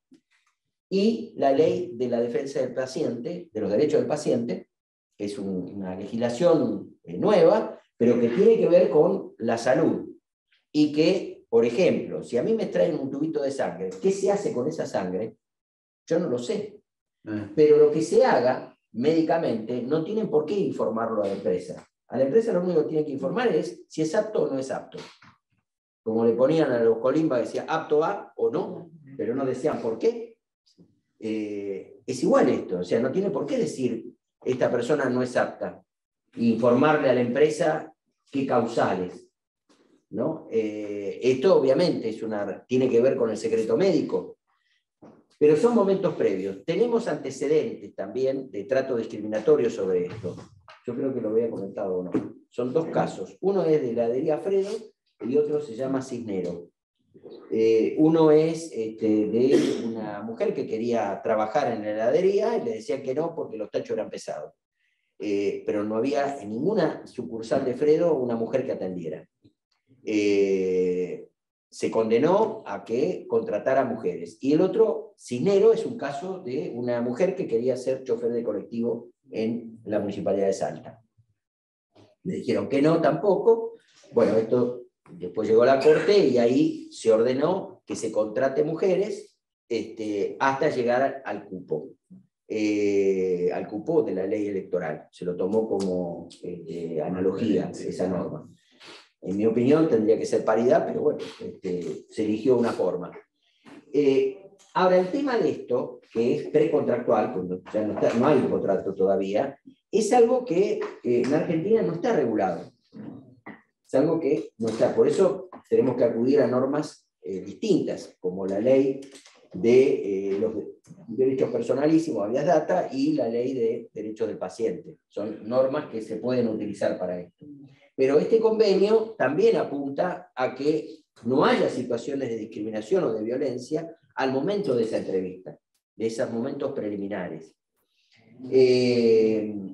y la ley de la defensa del paciente, de los derechos del paciente, que es una legislación nueva, pero que tiene que ver con la salud. Y que, por ejemplo, si a mí me traen un tubito de sangre, ¿qué se hace con esa sangre? Yo no lo sé. Pero lo que se haga médicamente no tienen por qué informarlo a la empresa. A la empresa lo único que tiene que informar es si es apto o no es apto. Como le ponían a los colimbas, decía apto a o no, pero no decían por qué. Es igual esto, o sea, no tiene por qué decir esta persona no es apta. Informarle a la empresa qué causales, ¿no? Esto obviamente tiene que ver con el secreto médico. Pero son momentos previos. Tenemos antecedentes también de trato discriminatorio sobre esto. Yo creo que lo había comentado o no. Son dos casos. Uno es de la heladería Fredo y otro se llama Cisnero. Uno es de una mujer que quería trabajar en la heladería y le decían que no porque los tachos eran pesados. Pero no había en ninguna sucursal de Fredo una mujer que atendiera. Se condenó a que contratara mujeres. Y el otro, Cisnero, es un caso de una mujer que quería ser chofer de colectivo en la Municipalidad de Salta. Le dijeron que no tampoco. Bueno, esto después llegó a la Corte y ahí se ordenó que se contrate mujeres hasta llegar al cupo de la ley electoral. Se lo tomó como analogía esa norma. En mi opinión tendría que ser paridad, pero bueno, se eligió una forma. Ahora, el tema de esto, que es precontractual, cuando ya no hay un contrato todavía, es algo que en Argentina no está regulado. Es algo que no está. Por eso tenemos que acudir a normas distintas, como la ley de los derechos personalísimos, habeas data, y la ley de derechos del paciente. Son normas que se pueden utilizar para esto. Pero este convenio también apunta a que no haya situaciones de discriminación o de violencia al momento de esa entrevista, de esos momentos preliminares.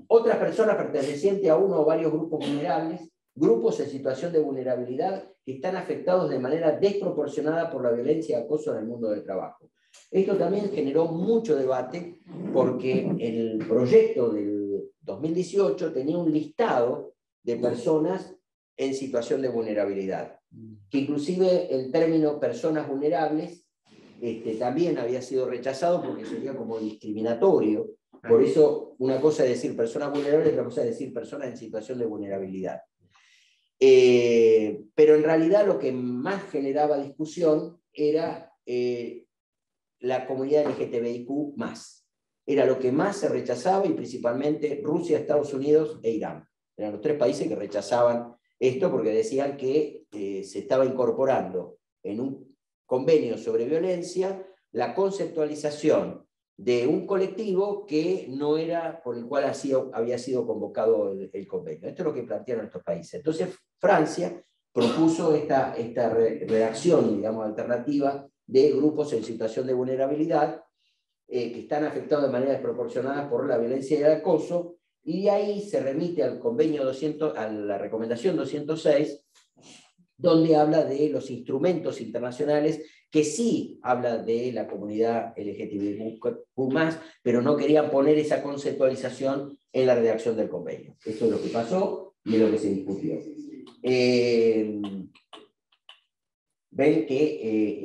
Otras personas pertenecientes a uno o varios grupos vulnerables, grupos en situación de vulnerabilidad que están afectados de manera desproporcionada por la violencia y acoso en el mundo del trabajo. Esto también generó mucho debate porque el proyecto del 2018 tenía un listado de personas en situación de vulnerabilidad, que inclusive el término personas vulnerables también había sido rechazado porque sería como discriminatorio. Por eso una cosa es decir personas vulnerables, otra cosa es decir personas en situación de vulnerabilidad. Pero en realidad lo que más generaba discusión era la comunidad LGTBIQ+. Era lo que más se rechazaba, y principalmente Rusia, Estados Unidos e Irán. Eran los tres países que rechazaban esto porque decían que se estaba incorporando en un convenio sobre violencia la conceptualización de un colectivo que no era por el cual había sido convocado el convenio. Esto es lo que plantearon estos países. Entonces Francia propuso esta redacción, digamos, alternativa de grupos en situación de vulnerabilidad que están afectados de manera desproporcionada por la violencia y el acoso. Y ahí se remite al convenio 200, a la recomendación 206, donde habla de los instrumentos internacionales, que sí habla de la comunidad LGTBIQ+, pero no querían poner esa conceptualización en la redacción del convenio. Esto es lo que pasó y es lo que se discutió. Ven que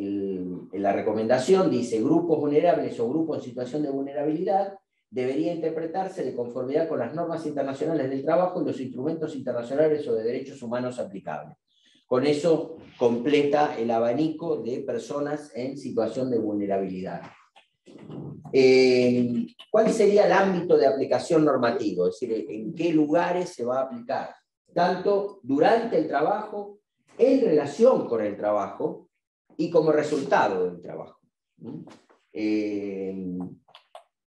en la recomendación dice grupos vulnerables o grupos en situación de vulnerabilidad debería interpretarse de conformidad con las normas internacionales del trabajo y los instrumentos internacionales o de derechos humanos aplicables. Con eso completa el abanico de personas en situación de vulnerabilidad. ¿Cuál sería el ámbito de aplicación normativo? Es decir, ¿en qué lugares se va a aplicar? Tanto durante el trabajo, en relación con el trabajo y como resultado del trabajo.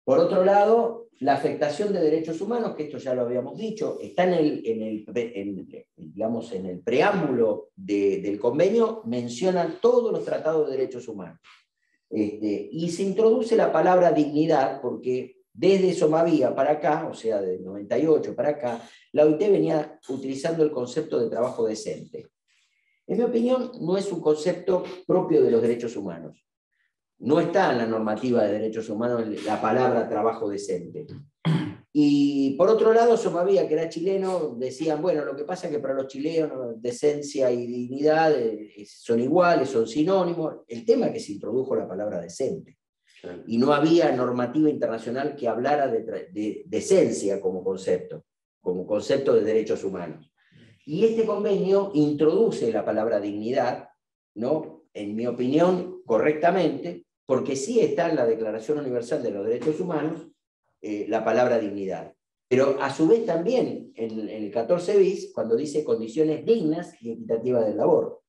Por otro lado, la afectación de derechos humanos, que esto ya lo habíamos dicho, está en el preámbulo del convenio, mencionan todos los tratados de derechos humanos. Y se introduce la palabra dignidad, porque desde Somavia para acá, o sea, del 98 para acá, la OIT venía utilizando el concepto de trabajo decente. En mi opinión, no es un concepto propio de los derechos humanos. No está en la normativa de derechos humanos la palabra trabajo decente. Y por otro lado, Somavia, que era chileno, decían, bueno, lo que pasa es que para los chilenos decencia y dignidad son iguales, son sinónimos. El tema es que se introdujo la palabra decente. Y no había normativa internacional que hablara de decencia como concepto de derechos humanos. Y este convenio introduce la palabra dignidad, ¿no? En mi opinión, correctamente, porque sí está en la Declaración Universal de los Derechos Humanos la palabra dignidad. Pero a su vez también en el 14 bis, cuando dice condiciones dignas y equitativas del labor.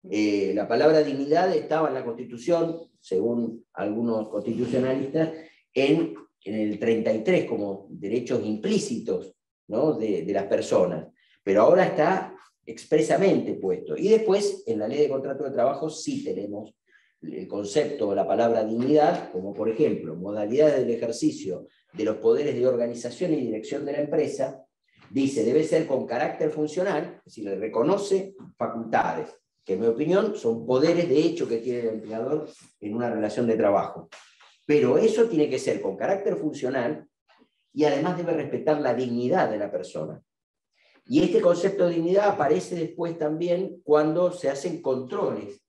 La palabra dignidad estaba en la Constitución, según algunos constitucionalistas, en el 33 como derechos implícitos, ¿no? de las personas. Pero ahora está expresamente puesto. Y después, en la Ley de Contrato de Trabajo, sí tenemos el concepto o la palabra dignidad, como por ejemplo, modalidades del ejercicio de los poderes de organización y dirección de la empresa, dice, debe ser con carácter funcional, es decir, le reconoce facultades, que en mi opinión son poderes de hecho que tiene el empleador en una relación de trabajo. Pero eso tiene que ser con carácter funcional y además debe respetar la dignidad de la persona. Y este concepto de dignidad aparece después también cuando se hacen controles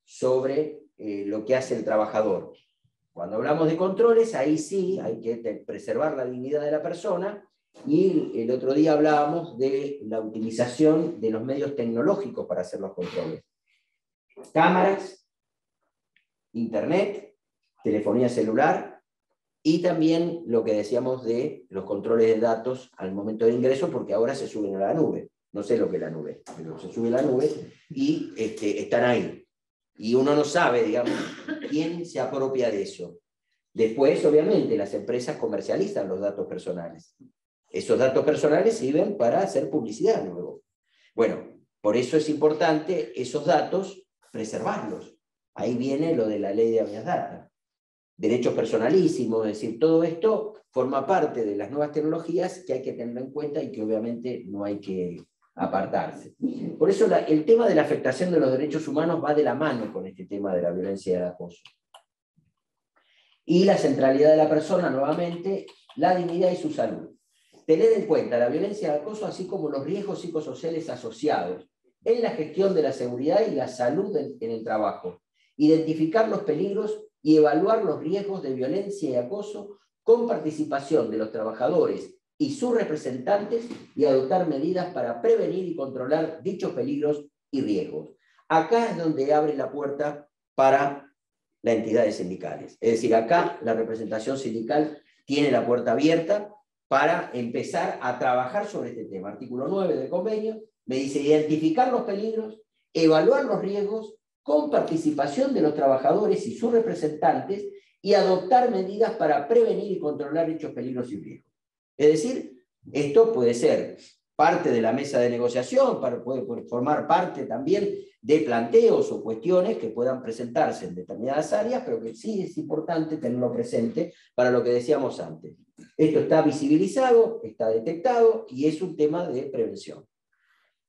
sobre lo que hace el trabajador. Cuando hablamos de controles, ahí sí hay que preservar la dignidad de la persona, y el otro día hablábamos de la utilización de los medios tecnológicos para hacer los controles. Cámaras, internet, telefonía celular, y también lo que decíamos de los controles de datos al momento del ingreso, porque ahora se suben a la nube. No sé lo que es la nube, pero se sube a la nube y están ahí. Y uno no sabe, digamos, quién se apropia de eso. Después, obviamente, las empresas comercializan los datos personales. Esos datos personales sirven para hacer publicidad luego. Bueno, por eso es importante esos datos preservarlos. Ahí viene lo de la ley de habeas data. Derechos personalísimos, es decir, todo esto forma parte de las nuevas tecnologías que hay que tener en cuenta y que obviamente no hay que apartarse. Por eso el tema de la afectación de los derechos humanos va de la mano con este tema de la violencia y el acoso. Y la centralidad de la persona, nuevamente, la dignidad y su salud. Tener en cuenta la violencia y el acoso, así como los riesgos psicosociales asociados en la gestión de la seguridad y la salud en el trabajo. Identificar los peligros y evaluar los riesgos de violencia y acoso con participación de los trabajadores y sus representantes y adoptar medidas para prevenir y controlar dichos peligros y riesgos. Acá es donde abre la puerta para las entidades sindicales. Es decir, acá la representación sindical tiene la puerta abierta para empezar a trabajar sobre este tema. Artículo 9 del convenio me dice identificar los peligros, evaluar los riesgos con participación de los trabajadores y sus representantes y adoptar medidas para prevenir y controlar dichos peligros y riesgos. Es decir, esto puede ser parte de la mesa de negociación, puede formar parte también de planteos o cuestiones que puedan presentarse en determinadas áreas, pero que sí es importante tenerlo presente para lo que decíamos antes. Esto está visibilizado, está detectado y es un tema de prevención.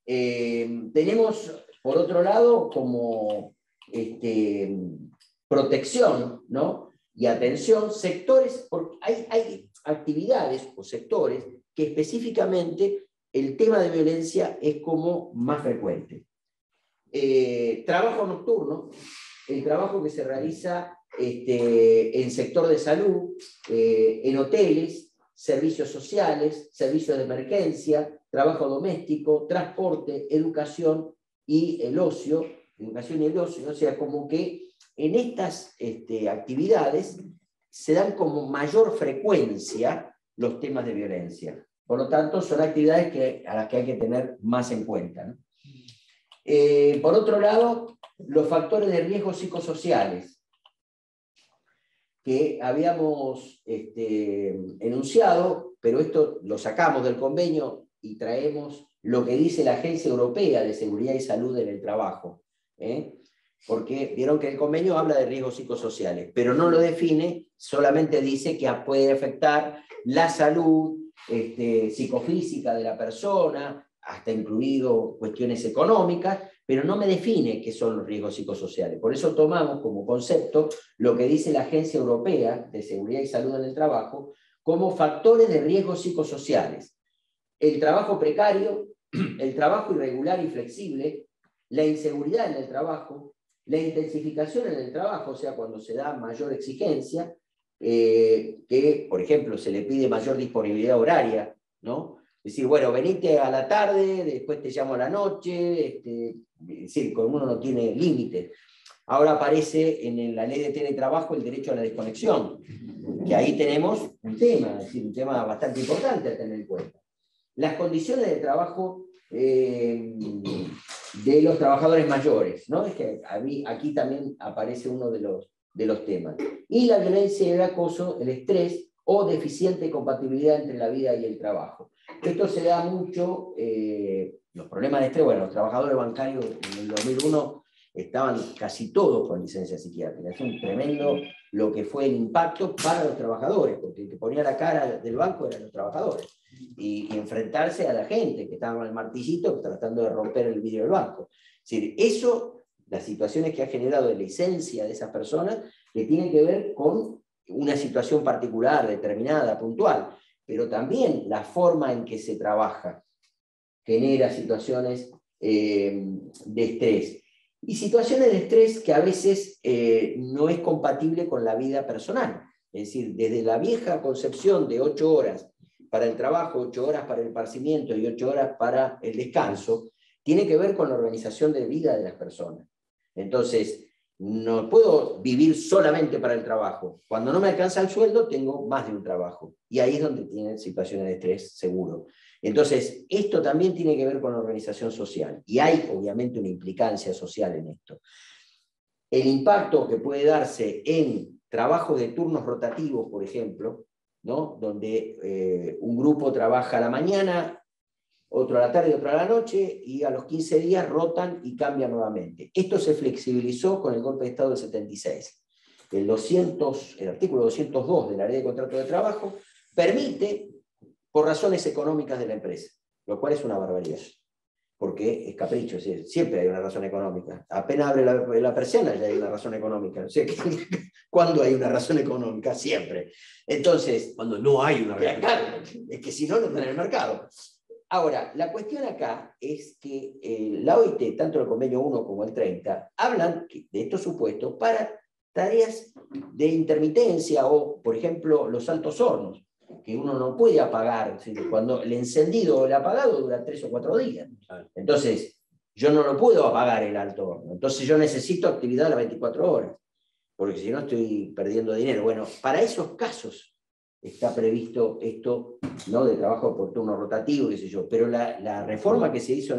Tenemos por otro lado, como protección, ¿no? Y atención, sectores, porque hay actividades o sectores que específicamente el tema de violencia es como más frecuente. Trabajo nocturno, el trabajo que se realiza en sector de salud, en hoteles, servicios sociales, servicios de emergencia, trabajo doméstico, transporte, educación y el ocio, o sea, como que en estas actividades se dan como mayor frecuencia los temas de violencia. Por lo tanto, son actividades a las que hay que tener más en cuenta, ¿no? Por otro lado, los factores de riesgo psicosociales que habíamos enunciado, pero esto lo sacamos del convenio y traemos lo que dice la Agencia Europea de Seguridad y Salud en el Trabajo. Porque vieron que el convenio habla de riesgos psicosociales, pero no lo define, solamente dice que puede afectar la salud psicofísica de la persona, hasta incluido cuestiones económicas, pero no me define qué son los riesgos psicosociales. Por eso tomamos como concepto lo que dice la Agencia Europea de Seguridad y Salud en el Trabajo como factores de riesgos psicosociales. El trabajo precario, el trabajo irregular y flexible, la inseguridad en el trabajo, la intensificación en el trabajo, o sea, cuando se da mayor exigencia, que, por ejemplo, se le pide mayor disponibilidad horaria, ¿no? Es decir, bueno, venite a la tarde, después te llamo a la noche, es decir, con uno no tiene límites. Ahora aparece en la ley de teletrabajo el derecho a la desconexión, que ahí tenemos un tema, es decir, un tema bastante importante a tener en cuenta. Las condiciones de trabajo de los trabajadores mayores, ¿no? Es que aquí también aparece uno de los temas. Y la violencia y el acoso, el estrés o deficiente compatibilidad entre la vida y el trabajo. Esto se da mucho, los problemas de estrés, bueno, los trabajadores bancarios en el 2001 estaban casi todos con licencia psiquiátrica. Es un tremendo lo que fue el impacto para los trabajadores, porque el que ponía la cara del banco eran los trabajadores. Y enfrentarse a la gente que estaba con el martillito tratando de romper el vidrio del banco. Es decir, eso, las situaciones que ha generado de la esencia de esas personas, que tienen que ver con una situación particular, determinada, puntual, pero también la forma en que se trabaja genera situaciones de estrés. Y situaciones de estrés que a veces no es compatible con la vida personal. Es decir, desde la vieja concepción de 8 horas para el trabajo, 8 horas para el esparcimiento y 8 horas para el descanso, tiene que ver con la organización de vida de las personas. Entonces, no puedo vivir solamente para el trabajo. Cuando no me alcanza el sueldo, tengo más de un trabajo. Y ahí es donde tienen situaciones de estrés, seguro. Entonces, esto también tiene que ver con la organización social. Y hay, obviamente, una implicancia social en esto. El impacto que puede darse en trabajos de turnos rotativos, por ejemplo, ¿no? Donde un grupo trabaja a la mañana, otro a la tarde y otro a la noche, y a los 15 días rotan y cambian nuevamente. Esto se flexibilizó con el golpe de Estado del 76. El artículo 202 de la Ley de Contrato de Trabajo permite, por razones económicas de la empresa, lo cual es una barbaridad, porque es capricho, es decir, siempre hay una razón económica. Apenas abre la persiana ya hay una razón económica. O sea, ¿cuándo hay una razón económica? Siempre. Entonces, cuando no hay una razón. claro, es que si no, no está en el mercado. Ahora, la cuestión acá es que la OIT, tanto el convenio 1 como el 30, hablan de estos supuestos para tareas de intermitencia o, por ejemplo, los altos hornos, que uno no puede apagar, cuando el encendido o el apagado dura 3 o 4 días. Entonces, yo no lo puedo apagar el alto horno. Entonces yo necesito actividad a las 24 horas, porque si no estoy perdiendo dinero. Bueno, para esos casos está previsto esto, ¿no? De trabajo por turno rotativo, qué sé yo. Pero la reforma que se hizo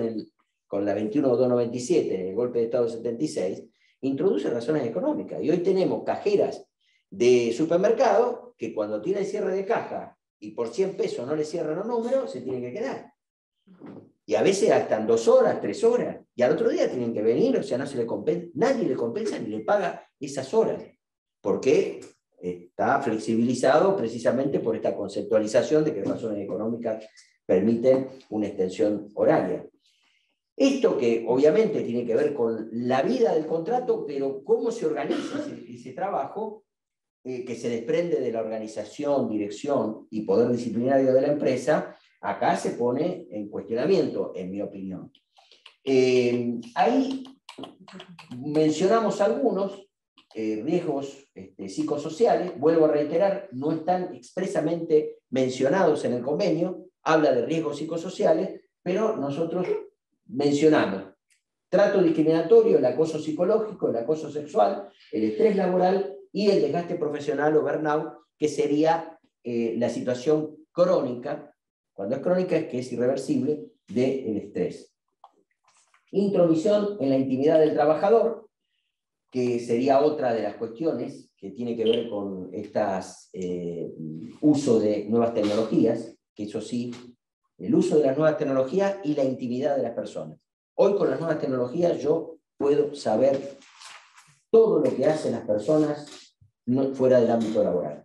con la 21.297, en el golpe de Estado del 76, introduce razones económicas. Y hoy tenemos cajeras de supermercado que cuando tienen cierre de caja y por 100 pesos no le cierran los números, se tienen que quedar. Y a veces hasta 2 horas, 3 horas. Y al otro día tienen que venir, o sea, nadie le compensa ni le paga esas horas. Porque está flexibilizado precisamente por esta conceptualización de que razones económicas permiten una extensión horaria. Esto que obviamente tiene que ver con la vida del contrato, pero cómo se organiza ese trabajo, que se desprende de la organización, dirección y poder disciplinario de la empresa, acá se pone en cuestionamiento, en mi opinión. Ahí mencionamos algunos riesgos psicosociales, vuelvo a reiterar, no están expresamente mencionados en el convenio, habla de riesgos psicosociales, pero nosotros mencionamos trato discriminatorio, el acoso psicológico, el acoso sexual, el estrés laboral y el desgaste profesional o burnout, que sería la situación crónica, cuando es crónica es que es irreversible, del estrés. Intromisión en la intimidad del trabajador, que sería otra de las cuestiones que tiene que ver con estas uso de nuevas tecnologías, que eso sí, el uso de las nuevas tecnologías y la intimidad de las personas. Hoy con las nuevas tecnologías yo puedo saber todo lo que hacen las personas fuera del ámbito laboral.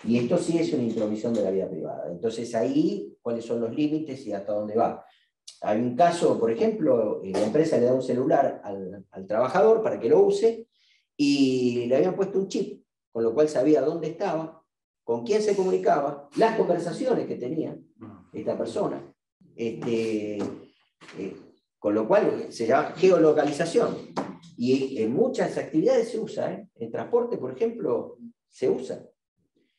Y esto sí es una intromisión de la vida privada. Entonces ahí, ¿cuáles son los límites y hasta dónde va? Hay un caso, por ejemplo, la empresa le da un celular al trabajador para que lo use y le habían puesto un chip, con lo cual sabía dónde estaba, con quién se comunicaba, las conversaciones que tenía esta persona. Con lo cual se llama geolocalización. Y en muchas actividades se usa, en transporte, por ejemplo, se usa.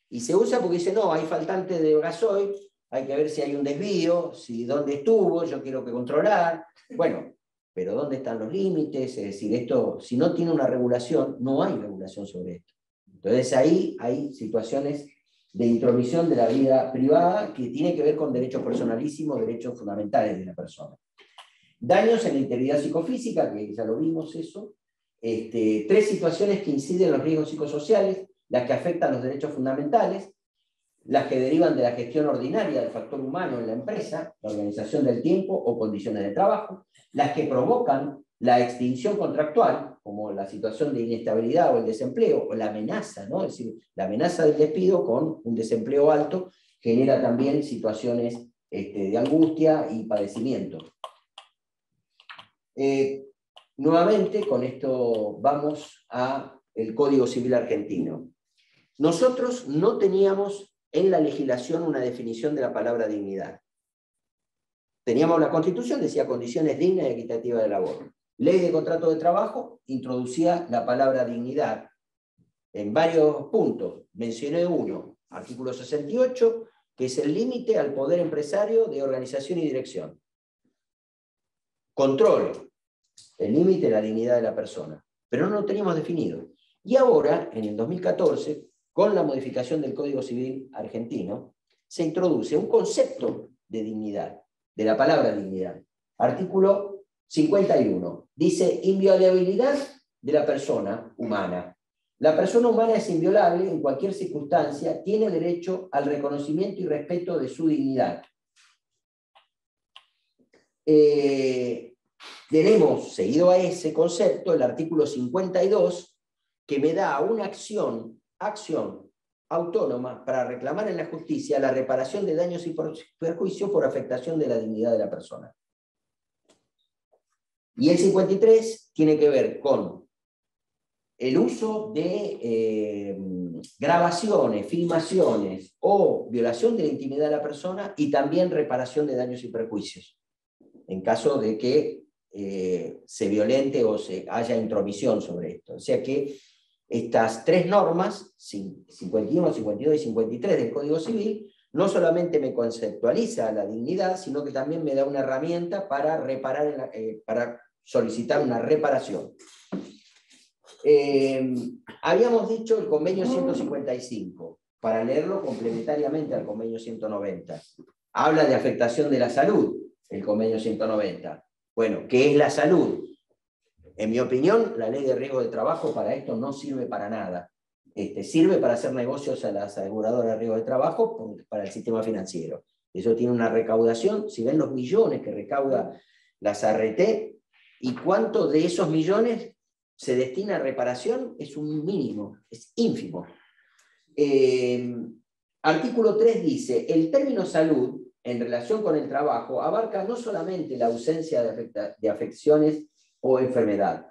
Y se usa porque dice, no, hay faltante de gasoil, hay que ver si hay un desvío, si dónde estuvo, yo quiero que controlar. Bueno, pero ¿dónde están los límites? Es decir, esto, si no tiene una regulación, no hay regulación sobre esto. Entonces ahí hay situaciones de intromisión de la vida privada que tiene que ver con derechos personalísimos, derechos fundamentales de la persona. Daños en la integridad psicofísica, que ya lo vimos eso. 3 situaciones que inciden en los riesgos psicosociales, las que afectan los derechos fundamentales, las que derivan de la gestión ordinaria del factor humano en la empresa, la organización del tiempo o condiciones de trabajo, las que provocan la extinción contractual, como la situación de inestabilidad o el desempleo, o la amenaza, ¿no? Es decir, la amenaza del despido con un desempleo alto genera también situaciones de angustia y padecimiento. Nuevamente, con esto vamos al Código Civil argentino. Nosotros no teníamos en la legislación una definición de la palabra dignidad. Teníamos la Constitución, decía condiciones dignas y equitativas de labor. Ley de contrato de trabajo introducía la palabra dignidad en varios puntos. Mencioné uno, artículo 68, que es el límite al poder empresario de organización y dirección. Control, el límite de la dignidad de la persona. Pero no lo teníamos definido. Y ahora, en el 2014, con la modificación del Código Civil argentino, se introduce un concepto de dignidad, de la palabra dignidad. Artículo 51. Dice, inviolabilidad de la persona humana. La persona humana es inviolable en cualquier circunstancia, tiene derecho al reconocimiento y respeto de su dignidad. Tenemos, seguido a ese concepto, el artículo 52, que me da una acción autónoma para reclamar en la justicia la reparación de daños y perjuicios por afectación de la dignidad de la persona. Y el 53 tiene que ver con el uso de grabaciones, filmaciones o violación de la intimidad de la persona y también reparación de daños y perjuicios, en caso de que se violente o se haya intromisión sobre esto. O sea que estas 3 normas, 51, 52 y 53 del Código Civil, no solamente me conceptualiza la dignidad, sino que también me da una herramienta para reparar, para solicitar una reparación. Habíamos dicho el convenio 155, para leerlo complementariamente al convenio 190. Habla de afectación de la salud, el convenio 190. Bueno, ¿qué es la salud? En mi opinión, la ley de riesgo de trabajo para esto no sirve para nada. Sirve para hacer negocios a las aseguradoras de riesgo de trabajo para el sistema financiero. Eso tiene una recaudación, si ven los millones que recauda las ART, y cuánto de esos millones se destina a reparación, es un mínimo, es ínfimo. Artículo 3 dice, el término salud, en relación con el trabajo abarca no solamente la ausencia de afecciones o enfermedad,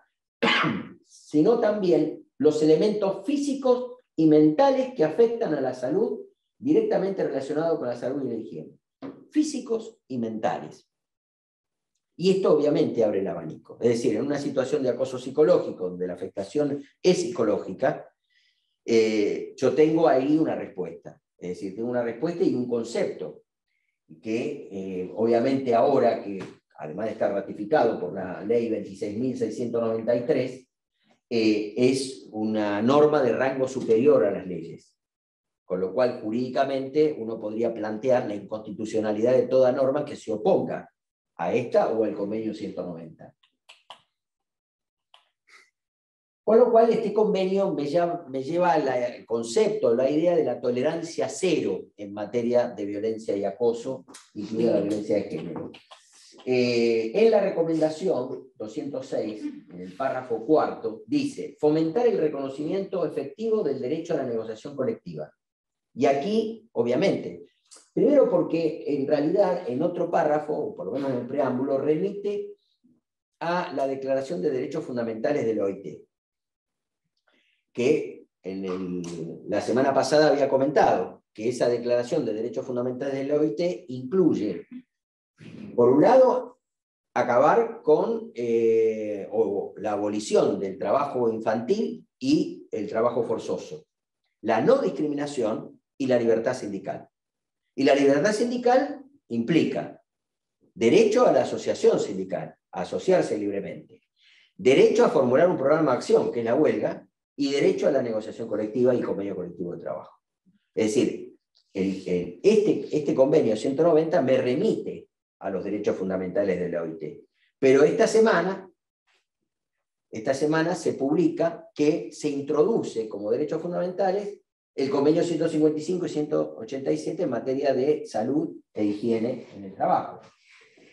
sino también los elementos físicos y mentales que afectan a la salud directamente relacionados con la salud y la higiene. Físicos y mentales. Y esto obviamente abre el abanico. Es decir, en una situación de acoso psicológico, donde la afectación es psicológica, yo tengo ahí una respuesta. Es decir, tengo una respuesta y un concepto que obviamente ahora que, además de estar ratificado por la ley 26.693, es una norma de rango superior a las leyes. Con lo cual, jurídicamente, uno podría plantear la inconstitucionalidad de toda norma que se oponga a esta o al convenio 190. Con lo cual, este convenio me lleva al concepto, la idea de la tolerancia cero en materia de violencia y acoso, incluida la violencia de género. En la recomendación 206, en el párrafo cuarto, dice: fomentar el reconocimiento efectivo del derecho a la negociación colectiva. Y aquí, obviamente, primero porque en realidad en otro párrafo, o por lo menos en el preámbulo, remite a la Declaración de Derechos Fundamentales de la OIT, que la semana pasada había comentado que esa Declaración de Derechos Fundamentales de la OIT incluye, por un lado, acabar con la abolición del trabajo infantil y el trabajo forzoso, la no discriminación y la libertad sindical. Y la libertad sindical implica derecho a la asociación sindical, a asociarse libremente, derecho a formular un programa de acción, que es la huelga, y derecho a la negociación colectiva y convenio colectivo de trabajo. Es decir, este convenio 190 me remite a los derechos fundamentales de la OIT. Pero esta semana se publica que se introduce como derechos fundamentales el convenio 155 y 187 en materia de salud e higiene en el trabajo.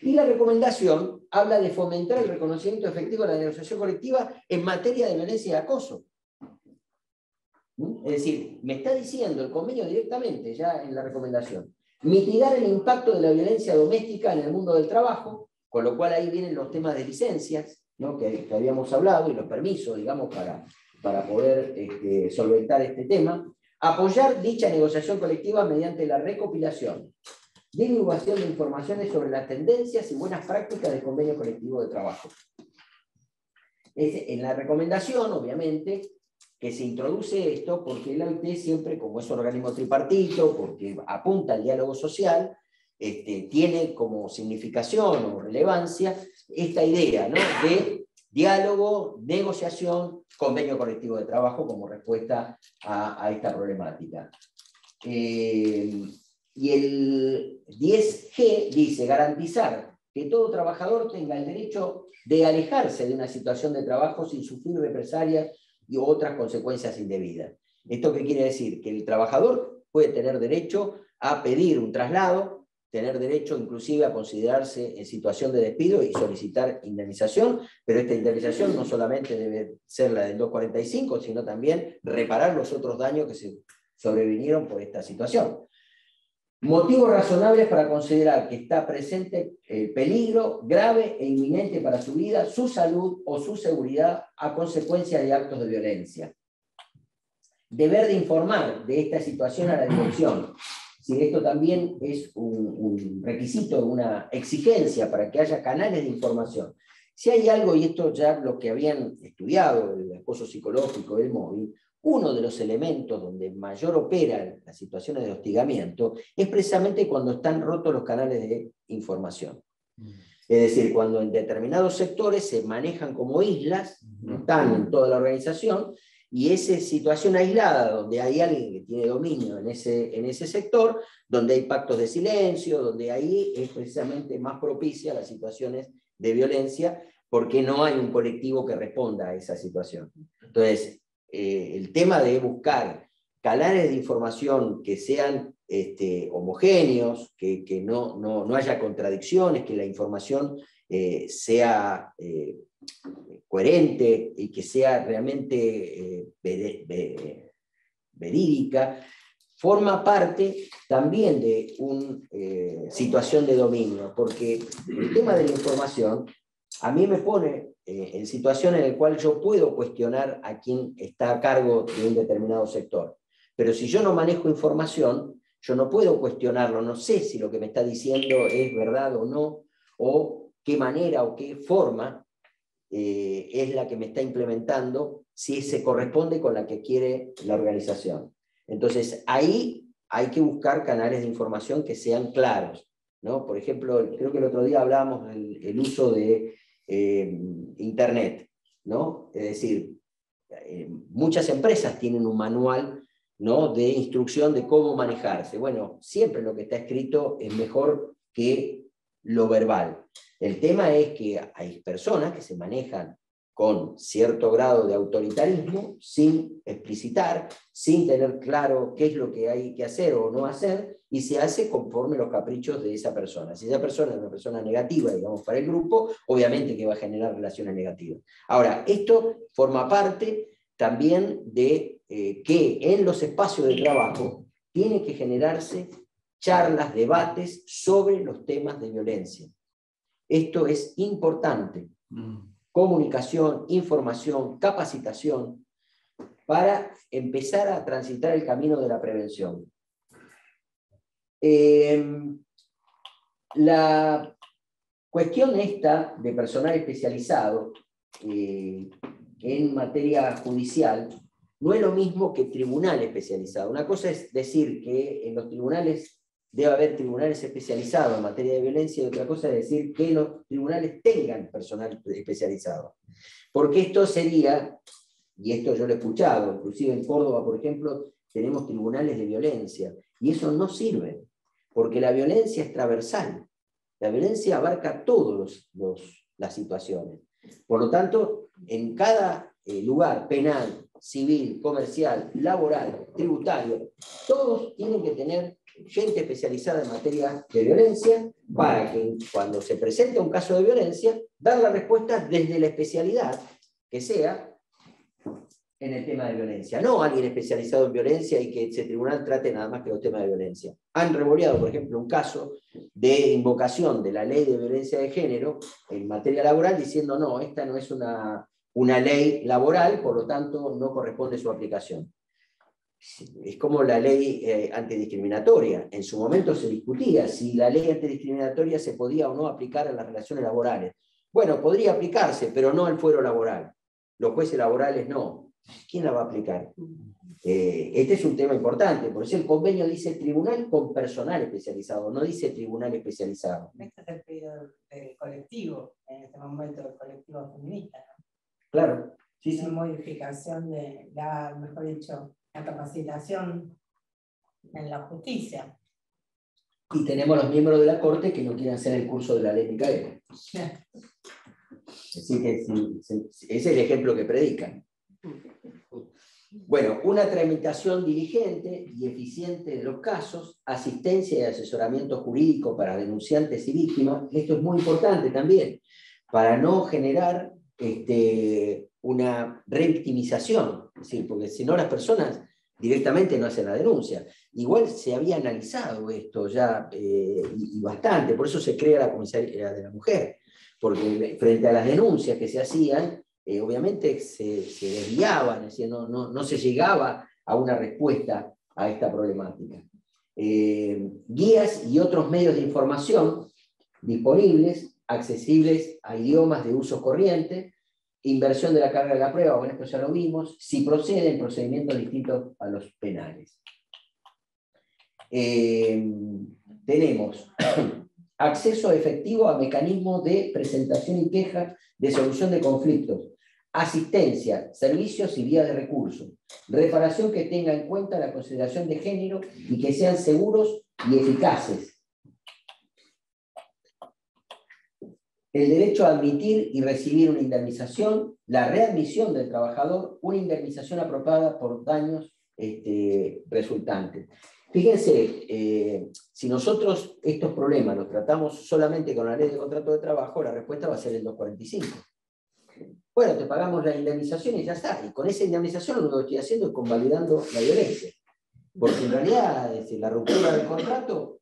Y la recomendación habla de fomentar el reconocimiento efectivo de la negociación colectiva en materia de violencia y acoso. Es decir, me está diciendo el convenio directamente ya en la recomendación: mitigar el impacto de la violencia doméstica en el mundo del trabajo, con lo cual ahí vienen los temas de licencias, ¿no? que habíamos hablado, y los permisos, digamos, para poder solventar este tema. Apoyar dicha negociación colectiva mediante la recopilación, divulgación de informaciones sobre las tendencias y buenas prácticas del convenio colectivo de trabajo. En la recomendación, obviamente, que se introduce esto porque la OIT siempre, como es un organismo tripartito, porque apunta al diálogo social, tiene como significación o relevancia esta idea, ¿no? De diálogo, negociación, convenio colectivo de trabajo como respuesta a esta problemática. Y el 10G dice: garantizar que todo trabajador tenga el derecho de alejarse de una situación de trabajo sin sufrir represalias y otras consecuencias indebidas. ¿Esto qué quiere decir? Que el trabajador puede tener derecho a pedir un traslado, tener derecho inclusive a considerarse en situación de despido y solicitar indemnización, pero esta indemnización no solamente debe ser la del 245, sino también reparar los otros daños que se sobrevinieron por esta situación. Motivos razonables para considerar que está presente el peligro grave e inminente para su vida, su salud o su seguridad a consecuencia de actos de violencia. Deber de informar de esta situación a la dirección. Si esto también es un requisito, una exigencia para que haya canales de información. Si hay algo, y esto ya lo que habían estudiado, el acoso psicológico del móvil, uno de los elementos donde mayor operan las situaciones de hostigamiento es precisamente cuando están rotos los canales de información. Es decir, cuando en determinados sectores se manejan como islas, no están en toda la organización, y esa situación aislada donde hay alguien que tiene dominio en ese sector, donde hay pactos de silencio, donde ahí es precisamente más propicia las situaciones de violencia, porque no hay un colectivo que responda a esa situación. Entonces, el tema de buscar canales de información que sean homogéneos, que no haya contradicciones, que la información sea coherente y que sea realmente verídica, forma parte también de una situación de dominio, porque el tema de la información a mí me pone en situación en la cual yo puedo cuestionar a quien está a cargo de un determinado sector. Pero si yo no manejo información, yo no puedo cuestionarlo, no sé si lo que me está diciendo es verdad o no, o qué manera o qué forma es la que me está implementando, si se corresponde con la que quiere la organización. Entonces, ahí hay que buscar canales de información que sean claros, ¿no? Por ejemplo, creo que el otro día hablábamos del uso de Internet, ¿no? Es decir, muchas empresas tienen un manual, ¿no?, de instrucción de cómo manejarse. Bueno, siempre lo que está escrito es mejor que lo verbal. El tema es que hay personas que se manejan con cierto grado de autoritarismo, sin explicitar, sin tener claro qué es lo que hay que hacer o no hacer, y se hace conforme los caprichos de esa persona. Si esa persona es una persona negativa, digamos, para el grupo, obviamente que va a generar relaciones negativas. Ahora, esto forma parte también de que en los espacios de trabajo tiene que generarse charlas, debates sobre los temas de violencia. Esto es importante. Comunicación, información, capacitación, para empezar a transitar el camino de la prevención. La cuestión esta de personal especializado en materia judicial no es lo mismo que tribunal especializado. Una cosa es decir que en los tribunales debe haber tribunales especializados en materia de violencia, y otra cosa es decir que los tribunales tengan personal especializado. Porque esto sería, y esto yo lo he escuchado, inclusive en Córdoba, por ejemplo, tenemos tribunales de violencia, y eso no sirve, porque la violencia es transversal. La violencia abarca todas las situaciones. Por lo tanto, en cada lugar penal, civil, comercial, laboral, tributario, todos tienen que tener gente especializada en materia de violencia para que cuando se presente un caso de violencia, dar la respuesta desde la especialidad que sea en el tema de violencia. No alguien especializado en violencia y que ese tribunal trate nada más que los temas de violencia. Han revoleado, por ejemplo, un caso de invocación de la ley de violencia de género en materia laboral diciendo no, esta no es una ley laboral, por lo tanto no corresponde su aplicación. Es como la ley antidiscriminatoria. En su momento se discutía si la ley antidiscriminatoria se podía o no aplicar a las relaciones laborales. Bueno, podría aplicarse, pero no al fuero laboral. Los jueces laborales no. ¿Quién la va a aplicar? Este es un tema importante. Por eso el convenio dice tribunal con personal especializado, no dice tribunal especializado. Este es el pedido del colectivo, en este momento del colectivo feminista, ¿no? Claro. Sí, sí. Una modificación de mejor dicho, la capacitación en la justicia. Y tenemos los miembros de la Corte que no quieren hacer el curso de la ley Micaela. Así que ese es el ejemplo que predican. Bueno, una tramitación diligente y eficiente de los casos, asistencia y asesoramiento jurídico para denunciantes y víctimas. Esto es muy importante también, para no generar una revictimización, es decir, porque si no las personas directamente no hacen la denuncia. Igual se había analizado esto ya y bastante, por eso se crea la comisaría de la mujer, porque frente a las denuncias que se hacían, obviamente se desviaban, es decir, no se llegaba a una respuesta a esta problemática. Guías y otros medios de información disponibles, accesibles a idiomas de uso corriente, inversión de la carga de la prueba, bueno, esto ya lo vimos, si proceden procedimientos distintos a los penales. Tenemos acceso efectivo a mecanismos de presentación y queja de solución de conflictos, asistencia, servicios y vías de recursos, reparación que tenga en cuenta la consideración de género y que sean seguros y eficaces. El derecho a admitir y recibir una indemnización, la readmisión del trabajador, una indemnización apropiada por daños resultantes. Fíjense, si nosotros estos problemas los tratamos solamente con la ley de contrato de trabajo, la respuesta va a ser el 245. Bueno, te pagamos la indemnización y ya está. Y con esa indemnización lo que estoy haciendo es convalidando la violencia. Porque en realidad la ruptura del contrato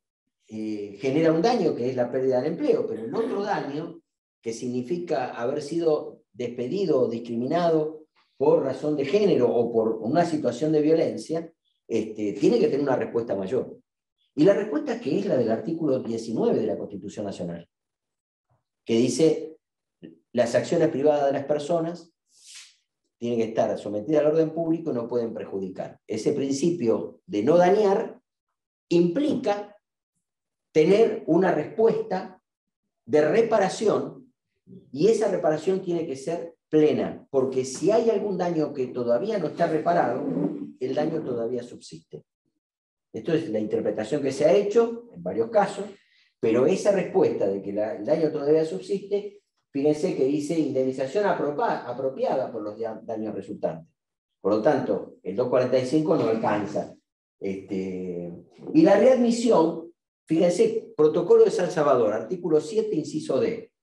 genera un daño que es la pérdida del empleo, pero el otro daño, que significa haber sido despedido o discriminado por razón de género o por una situación de violencia, tiene que tener una respuesta mayor. Y la respuesta que es la del artículo 19 de la Constitución Nacional, que dice: las acciones privadas de las personas tienen que estar sometidas al orden público y no pueden perjudicar. Ese principio de no dañar implica tener una respuesta de reparación, y esa reparación tiene que ser plena, porque si hay algún daño que todavía no está reparado, el daño todavía subsiste. Esto es la interpretación que se ha hecho en varios casos, pero esa respuesta de que el daño todavía subsiste, fíjense que dice indemnización apropiada por los daños resultantes. Por lo tanto, el 245 no alcanza. Y la readmisión, fíjense, protocolo de San Salvador, artículo 7, inciso D,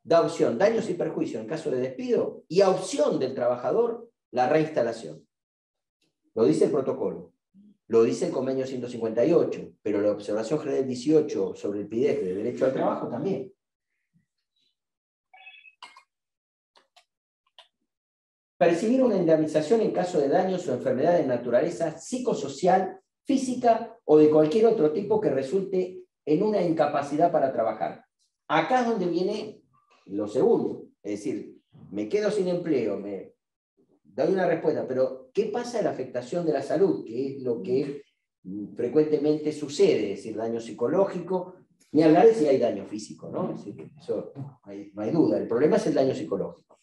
da opción, daños y perjuicios en caso de despido, y a opción del trabajador, la reinstalación. Lo dice el protocolo, lo dice el convenio 158, pero la observación general 18 sobre el PIDEF de derecho al trabajo también. Percibir una indemnización en caso de daños o enfermedades de naturaleza psicosocial, física o de cualquier otro tipo que resulte en una incapacidad para trabajar. Acá es donde viene lo segundo, es decir, me quedo sin empleo, me doy una respuesta, pero ¿qué pasa en la afectación de la salud? Que es lo que frecuentemente sucede, es decir, daño psicológico, ni hablar de si hay daño físico, ¿no? Es decir, eso no hay duda, el problema es el daño psicológico.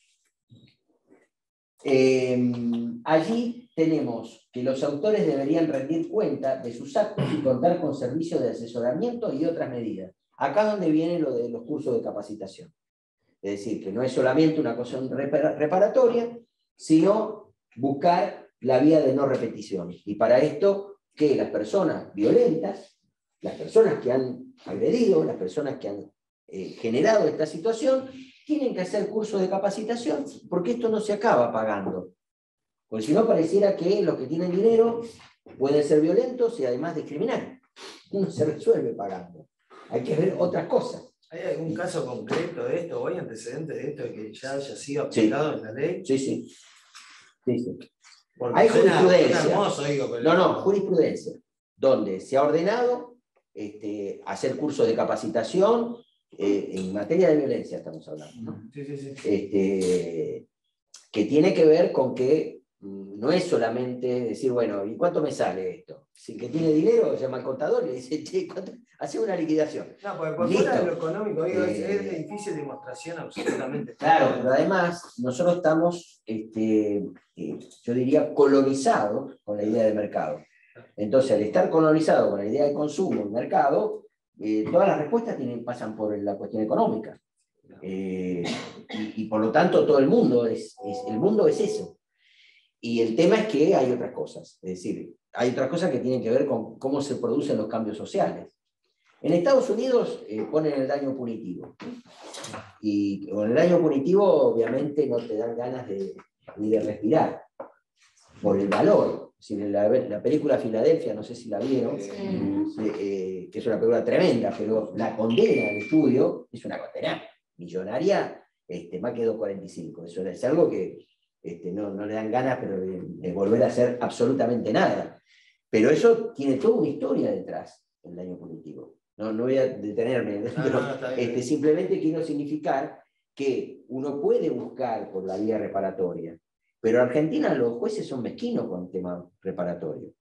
Allí tenemos que los autores deberían rendir cuenta de sus actos y contar con servicios de asesoramiento y otras medidas. Acá es donde viene lo de los cursos de capacitación. Es decir, que no es solamente una cuestión reparatoria, sino buscar la vía de no repetición. Y para esto, que las personas violentas, las personas que han agredido, las personas que han generado esta situación, tienen que hacer cursos de capacitación, porque esto no se acaba pagando. Porque si no, pareciera que los que tienen dinero pueden ser violentos y además discriminar. No se resuelve pagando. Hay que ver otras cosas. ¿Hay algún caso concreto de esto o hay antecedentes de esto que ya haya sido aplicado en la ley? Sí, sí. Porque Hay suena jurisprudencia. hermoso, digo, pero No, jurisprudencia, donde se ha ordenado hacer cursos de capacitación en materia de violencia, estamos hablando, ¿no? Sí. Que tiene que ver con que no es solamente decir, bueno, ¿y cuánto me sale esto? Si el que tiene dinero llama al contador y le dice, che, hace una liquidación. No, porque por fuera de lo económico, digo, es de difícil demostración absolutamente. Claro, pero además nosotros estamos, yo diría, colonizados con la idea de mercado. Entonces, al estar colonizado con la idea de consumo y mercado, todas las respuestas pasan por la cuestión económica. Y por lo tanto, todo el mundo el mundo es eso. Y el tema es que hay otras cosas. Es decir, hay otras cosas que tienen que ver con cómo se producen los cambios sociales. En Estados Unidos ponen el daño punitivo. Y con el daño punitivo, obviamente, no te dan ganas ni de respirar. Por el valor. Si la película Filadelfia, no sé si la vieron, que es una película tremenda, pero la condena al estudio es una condena millonaria, más que 2.45. Eso es algo que no le dan ganas pero de volver a hacer absolutamente nada. Pero eso tiene toda una historia detrás, el daño punitivo. No voy a detenerme, pero simplemente quiero significar que uno puede buscar por la vía reparatoria. Pero en Argentina los jueces son mezquinos con el tema reparatorio.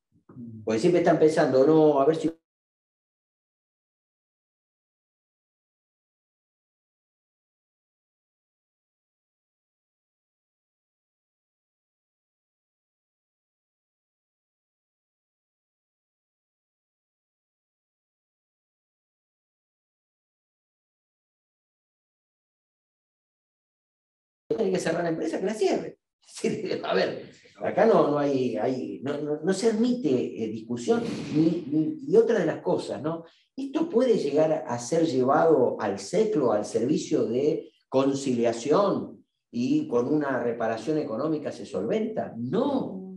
Porque siempre están pensando, no, a ver si... Tiene que cerrar la empresa, que la cierre. A ver, acá no se admite discusión, y otra de las cosas, ¿no? ¿Esto puede llegar a ser llevado al SECLO, al servicio de conciliación, y con una reparación económica se solventa? No.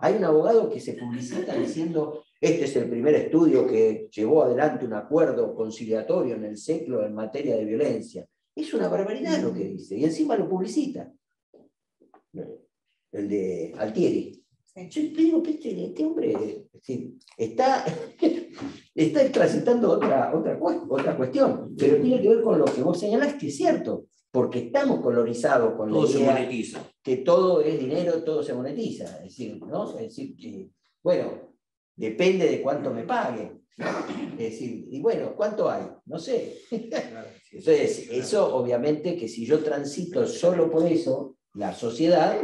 Hay un abogado que se publicita diciendo, este es el primer estudio que llevó adelante un acuerdo conciliatorio en el século en materia de violencia. Es una barbaridad lo que dice, y encima lo publicita. El de Altieri. Yo digo, este hombre está transitando otra cuestión, pero tiene que ver con lo que vos señalás, que es cierto, porque estamos colonizados con Todo la se idea monetiza. que todo es dinero, todo se monetiza. Es decir, ¿no? Es decir, que, bueno, depende de cuánto me pague. Es decir, y bueno, ¿cuánto hay? No sé. Entonces, eso obviamente que si yo transito solo por eso, la sociedad,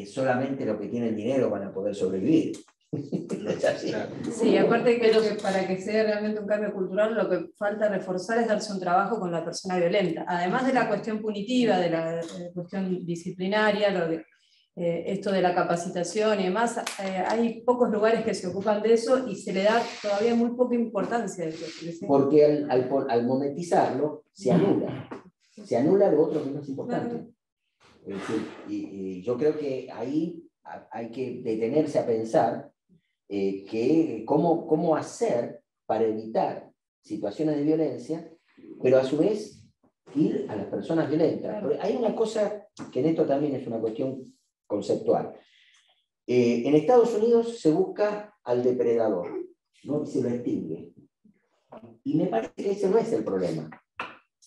solamente los que tienen dinero van a poder sobrevivir. Es así. Sí, aparte que para que sea realmente un cambio cultural, lo que falta reforzar es darse un trabajo con la persona violenta. Además de la cuestión punitiva, de la cuestión disciplinaria, esto de la capacitación y demás, hay pocos lugares que se ocupan de eso y se le da todavía muy poca importancia a eso. Porque al monetizarlo se anula lo otro que no es importante. Es decir, y yo creo que ahí hay que detenerse a pensar que cómo hacer para evitar situaciones de violencia, pero a su vez ir a las personas violentas. Porque hay una cosa que en esto también es una cuestión conceptual. En Estados Unidos se busca al depredador, ¿no? Y se lo extingue. Y me parece que ese no es el problema.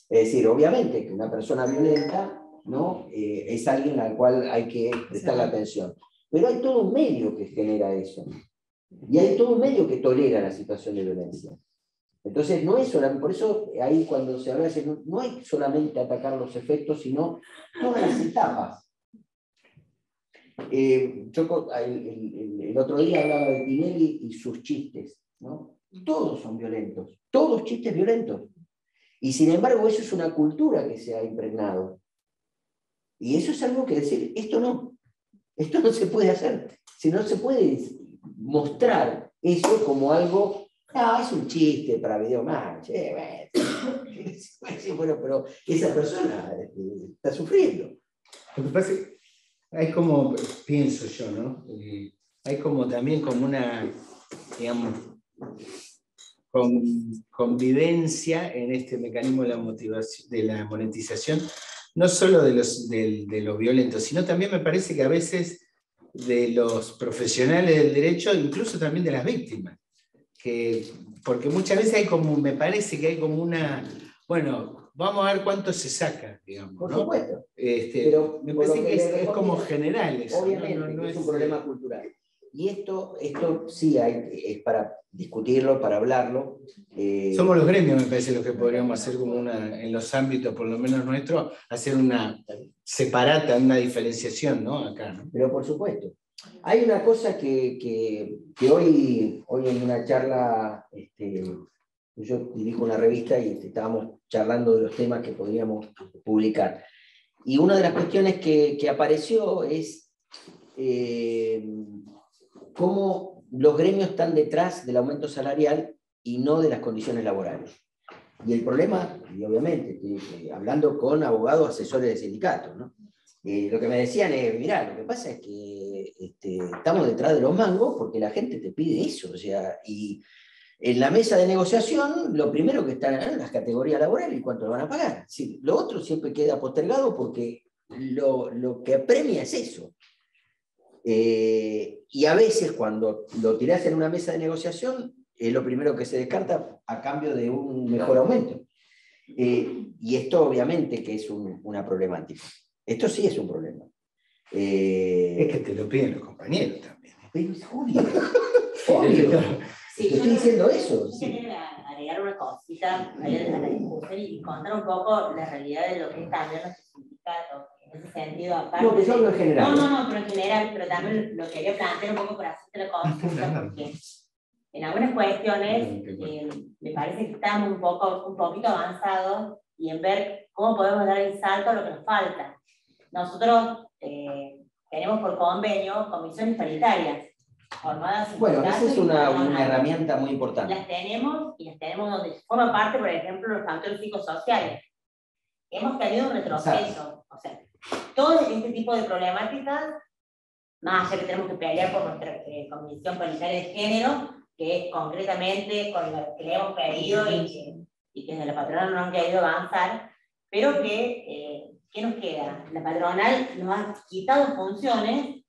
Es decir, obviamente que una persona violenta, ¿no? Es alguien al cual hay que prestarle atención. Pero hay todo un medio que genera eso. Y hay todo un medio que tolera la situación de violencia. Entonces, no es solamente, por eso ahí cuando se habla de no hay solamente atacar los efectos, sino todas las etapas. Yo el otro día hablaba de Tinelli y sus chistes, ¿no? Todos son violentos, todos chistes violentos. Y sin embargo, eso es una cultura que se ha impregnado. Y eso es algo que decir, esto no se puede hacer. Si no se puede mostrar eso como algo, es un chiste para videomatch. Bueno, pero esa persona está sufriendo. Lo que pasa es que hay como, pienso yo, ¿no? Hay como también como una, digamos, convivencia en este mecanismo de la motivación, de la monetización, no solo de los violentos, sino también me parece que a veces de los profesionales del derecho, incluso también de las víctimas. Porque muchas veces hay como, me parece que hay como una, bueno, vamos a ver cuánto se saca, digamos. Por ¿no? supuesto. Pero me parece que es como general eso. Obviamente, no es un problema cultural. Y esto sí es para discutirlo, para hablarlo. Somos los gremios, me parece, los que podríamos hacer como en los ámbitos, por lo menos nuestros, hacer una separata, una diferenciación, ¿no? Acá, ¿no? Pero por supuesto. Hay una cosa que hoy en una charla, yo dirijo una revista y estábamos charlando de los temas que podríamos publicar. Y una de las cuestiones que apareció es cómo los gremios están detrás del aumento salarial y no de las condiciones laborales. Y el problema, y obviamente, hablando con abogados, asesores de sindicatos, ¿no? Lo que me decían es, mirá, lo que pasa es que estamos detrás de los mangos porque la gente te pide eso, o sea, y en la mesa de negociación, lo primero que están en las categorías laborales y cuánto lo van a pagar. Sí, lo otro siempre queda postergado porque lo que apremia es eso. Y a veces cuando lo tirás en una mesa de negociación, es lo primero que se descarta a cambio de un mejor aumento. Y esto obviamente que es una problemática. Esto sí es un problema. Es que te lo piden los compañeros también. Pero es obvio. Obvio. Sí, te estoy diciendo eso. Yo quería agregar una cosita a la discusión y contar un poco la realidad de lo que es también nuestro sindicato. En ese sentido, aparte. No, pero yo hablo en general. No, pero en general, pero también lo quería plantear un poco por hacerte la consulta, porque en algunas cuestiones me parece que estamos un poquito avanzados y en ver cómo podemos dar el salto a lo que nos falta. Nosotros tenemos por convenio comisiones paritarias formadas. Bueno, esa es una herramienta muy importante. Las tenemos y las tenemos donde forman parte, por ejemplo, los factores psicosociales. Hemos tenido un retroceso. O sea, todo este tipo de problemáticas más allá que tenemos que pelear por nuestra Comisión Paritaria de Género, que concretamente con lo que le hemos pedido y que desde la patronal no han querido avanzar, pero que, ¿qué nos queda? La patronal nos ha quitado funciones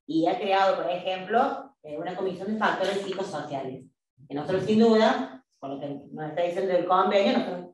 y ha creado, por ejemplo, una comisión de factores psicosociales, que nosotros sin duda, con lo que nos está diciendo el convenio, nosotros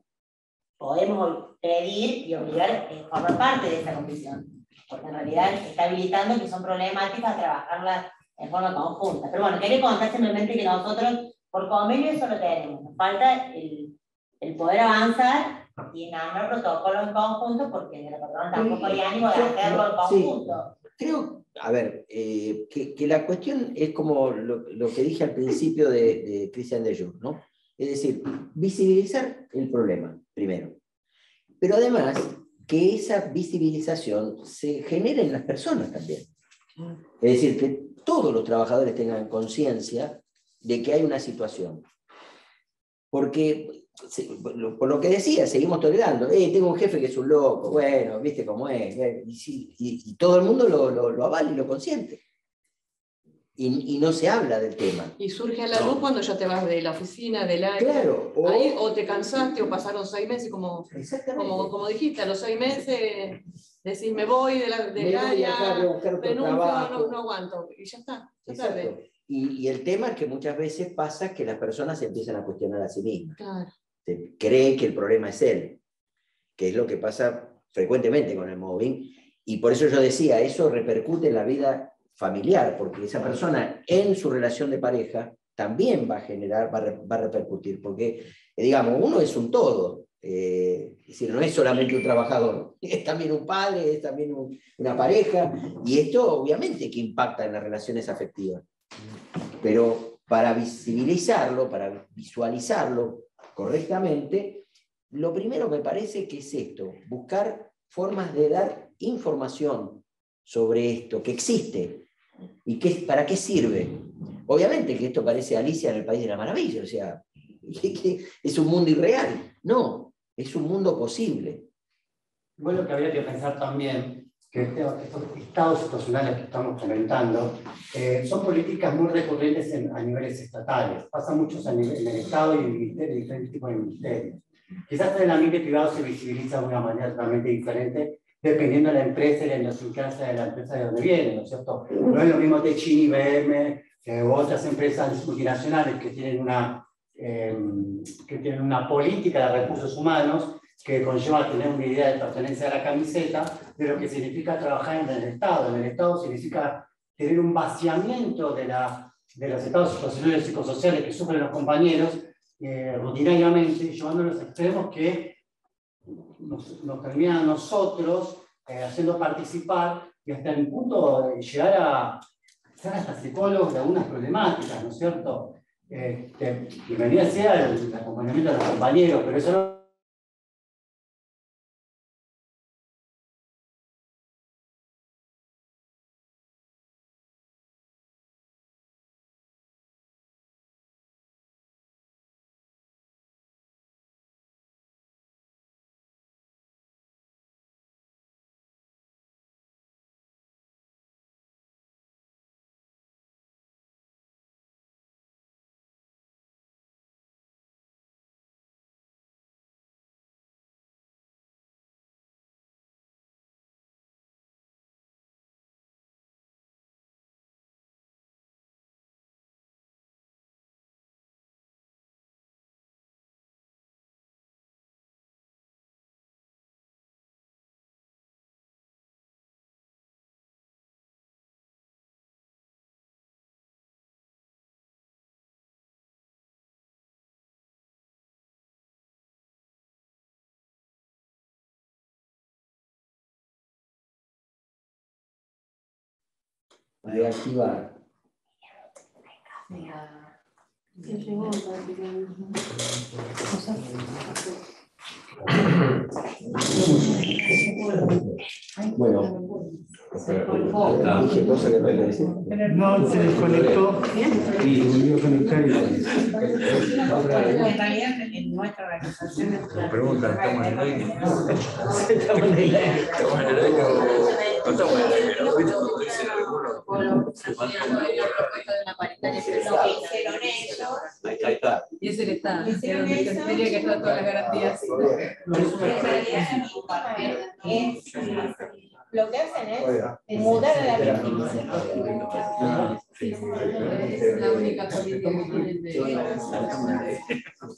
podemos pedir y obligar a formar parte de esa comisión, porque en realidad está habilitando que son problemáticas a trabajarlas en forma conjunta. Pero bueno, quería contar simplemente que nosotros, por convenio, eso lo tenemos. Nos falta el poder avanzar y enamorar protocolos en conjunto, porque de la patronal tampoco hay ánimo de hacerlo en conjunto. Sí, creo, a ver, que la cuestión es como lo que dije al principio de Christian de Jong, ¿no? Es decir, visibilizar el problema, primero. Pero además, que esa visibilización se genere en las personas también. Es decir, que todos los trabajadores tengan conciencia de que hay una situación. Porque, por lo que decía, seguimos tolerando. Tengo un jefe que es un loco, bueno, viste cómo es. Y todo el mundo lo avala y lo consiente. Y no se habla del tema. Y surge a la luz cuando ya te vas de la oficina, del año. Claro. O te cansaste, o pasaron 6 meses, como dijiste, a los 6 meses decís, me voy del área, renuncio, no aguanto. Y ya está, ya tarde. Y el tema es que muchas veces pasa que las personas se empiezan a cuestionar a sí mismas. Claro. Creen que el problema es él, que es lo que pasa frecuentemente con el mobbing. Y por eso yo decía, eso repercute en la vida familiar, porque esa persona en su relación de pareja también va a generar, va a repercutir, porque, digamos, uno es un todo, es decir, no es solamente un trabajador, es también un padre, es también una pareja, y esto obviamente que impacta en las relaciones afectivas. Pero para visibilizarlo, para visualizarlo correctamente, lo primero me parece que es esto, buscar formas de dar información sobre esto, que existe, y para qué sirve. Obviamente que esto parece Alicia en el País de la Maravilla, o sea, que es un mundo irreal. No, es un mundo posible. Bueno, lo que habría que pensar también, que estos estados situacionales que estamos comentando, son políticas muy recurrentes a niveles estatales. Pasan muchos en el Estado y en diferentes tipos de ministerios. Quizás en el ambiente privado se visibiliza de una manera totalmente diferente, dependiendo de la empresa y la idiosincrasia de la empresa de donde viene, ¿no es cierto? No es lo mismo Techini, IBM, u otras empresas multinacionales que tienen una política de recursos humanos que conlleva tener una idea de pertenencia a la camiseta, de lo que significa trabajar en el Estado. En el Estado significa tener un vaciamiento de los estados situacionales y psicosociales que sufren los compañeros rutinariamente, llevando a los extremos que nos terminan a nosotros haciendo participar y hasta el punto de llegar a ser hasta psicólogos de algunas problemáticas, ¿no es cierto? Bienvenida sea el acompañamiento de los compañeros, pero eso no. Reactivar. Bueno, dije cosas que no le decía. No, se desconectó y volvió a conectar. En realidad, en nuestra organización. Pregunta, ¿estamos en el aire? Estamos en el aire. ¿Estamos en el aire o...? estamos en la guerra. ¿Viste cuando dicen algunos? Se matan. Hay una propuesta de una paritaria que Lo que hicieron ellos. Ahí está. y es el Estado, Hicieron donde eso. tendría que estar todas las garantías. En realidad, lo que hacen es mudar a la victimización. Es la única política que tienen de...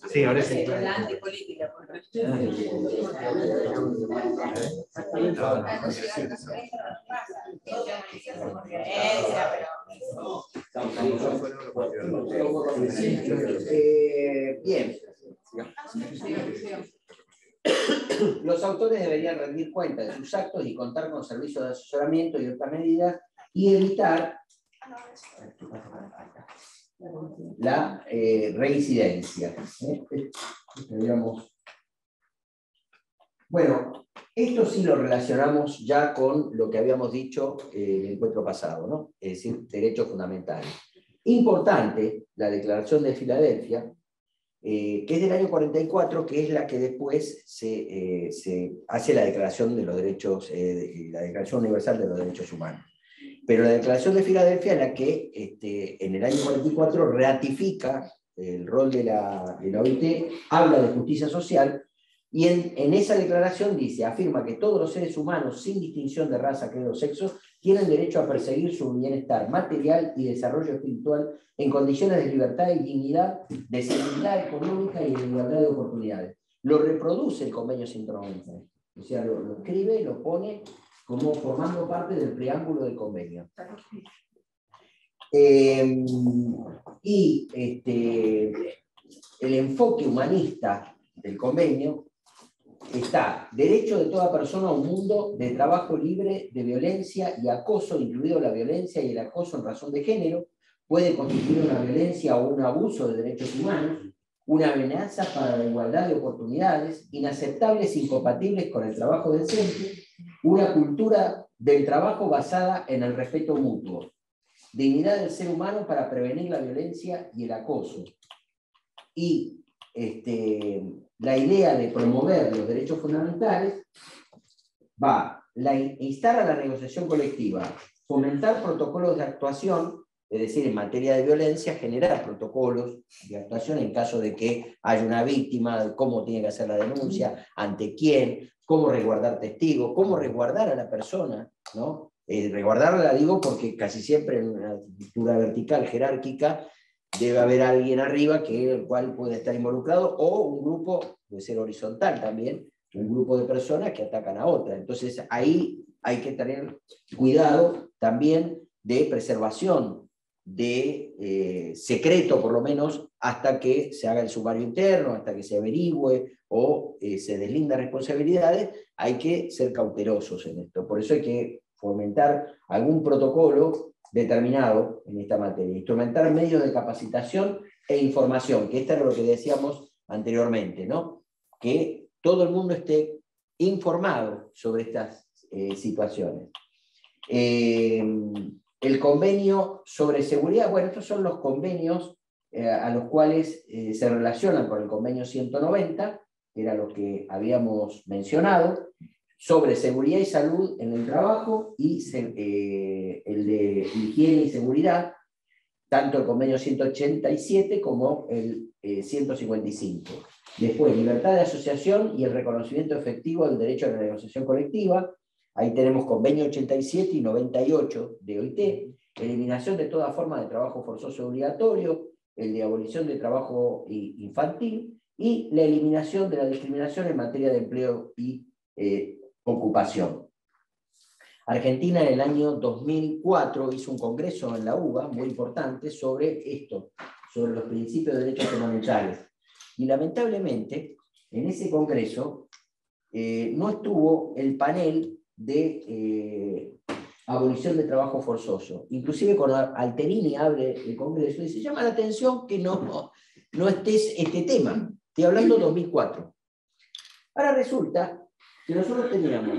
Sí, ahora sí. La antipolítica, por resto. Bien. Los autores deberían rendir cuenta de sus actos y contar con servicios de asesoramiento y otras medidas y evitar la reincidencia. Bueno, esto sí lo relacionamos ya con lo que habíamos dicho en el encuentro pasado, ¿no? Es decir, derechos fundamentales. Importante, la Declaración de Filadelfia, que es del año 44, que es la que después se hace la Declaración de los Derechos, la Declaración Universal de los Derechos Humanos. Pero la Declaración de Filadelfia es la que en el año 44 ratifica el rol de la OIT, habla de justicia social, y en esa declaración afirma que todos los seres humanos, sin distinción de raza, credo o sexo, tienen derecho a perseguir su bienestar material y desarrollo espiritual en condiciones de libertad y dignidad, de seguridad económica y de igualdad de oportunidades. Lo reproduce el Convenio 190, o sea, lo escribe y lo pone como formando parte del preámbulo del convenio. Y el enfoque humanista del convenio está: derecho de toda persona a un mundo de trabajo libre de violencia y acoso, incluido la violencia y el acoso en razón de género, puede constituir una violencia o un abuso de derechos humanos, una amenaza para la igualdad de oportunidades, inaceptables e incompatibles con el trabajo decente, una cultura del trabajo basada en el respeto mutuo, dignidad del ser humano para prevenir la violencia y el acoso. Y la idea de promover los derechos fundamentales instar a la negociación colectiva, fomentar protocolos de actuación, es decir, en materia de violencia, generar protocolos de actuación en caso de que haya una víctima, cómo tiene que hacer la denuncia, ante quién, cómo resguardar testigos, cómo resguardar a la persona, ¿no? Resguardarla, digo, porque casi siempre en una estructura vertical, jerárquica, debe haber alguien arriba el cual puede estar involucrado, o un grupo, puede ser horizontal también, un grupo de personas que atacan a otra. Entonces ahí hay que tener cuidado también de preservación de secreto, por lo menos, hasta que se haga el sumario interno, hasta que se averigüe o se deslindan responsabilidades. Hay que ser cautelosos en esto. Por eso hay que fomentar algún protocolo determinado en esta materia, instrumentar medios de capacitación e información, que esto era lo que decíamos anteriormente, ¿no? Que todo el mundo esté informado sobre estas situaciones. El convenio sobre seguridad, bueno, estos son los convenios a los cuales se relacionan con el convenio 190, que era lo que habíamos mencionado, sobre seguridad y salud en el trabajo y el de higiene y seguridad, tanto el convenio 187 como el 155. Después, libertad de asociación y el reconocimiento efectivo del derecho a la negociación colectiva. Ahí tenemos convenio 87 y 98 de OIT, eliminación de toda forma de trabajo forzoso obligatorio, el de abolición de trabajo infantil y la eliminación de la discriminación en materia de empleo y ocupación. Argentina en el año 2004 hizo un congreso en la UBA muy importante sobre esto, sobre los principios de derechos fundamentales. Y lamentablemente, en ese congreso no estuvo el panel de abolición de trabajo forzoso. Inclusive cuando Alterini abre el congreso, dice, llama la atención que no estés este tema. Estoy hablando de 2004. Ahora resulta que nosotros teníamos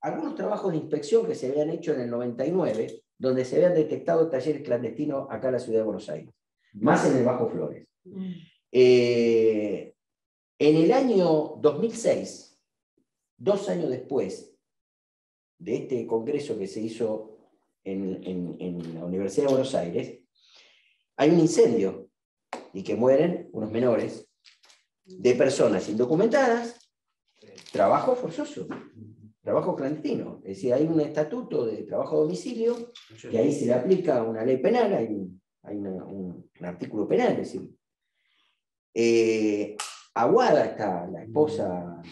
algunos trabajos de inspección que se habían hecho en el 99, donde se habían detectado talleres clandestinos acá en la ciudad de Buenos Aires, más en el Bajo Flores. En el año 2006, 2 años después de este congreso que se hizo en la Universidad de Buenos Aires, hay un incendio y que mueren unos menores de personas indocumentadas, trabajo forzoso, trabajo clandestino. Es decir, hay un estatuto de trabajo a domicilio que ahí se le aplica una ley penal, hay un artículo penal, es decir, Aguada está la esposa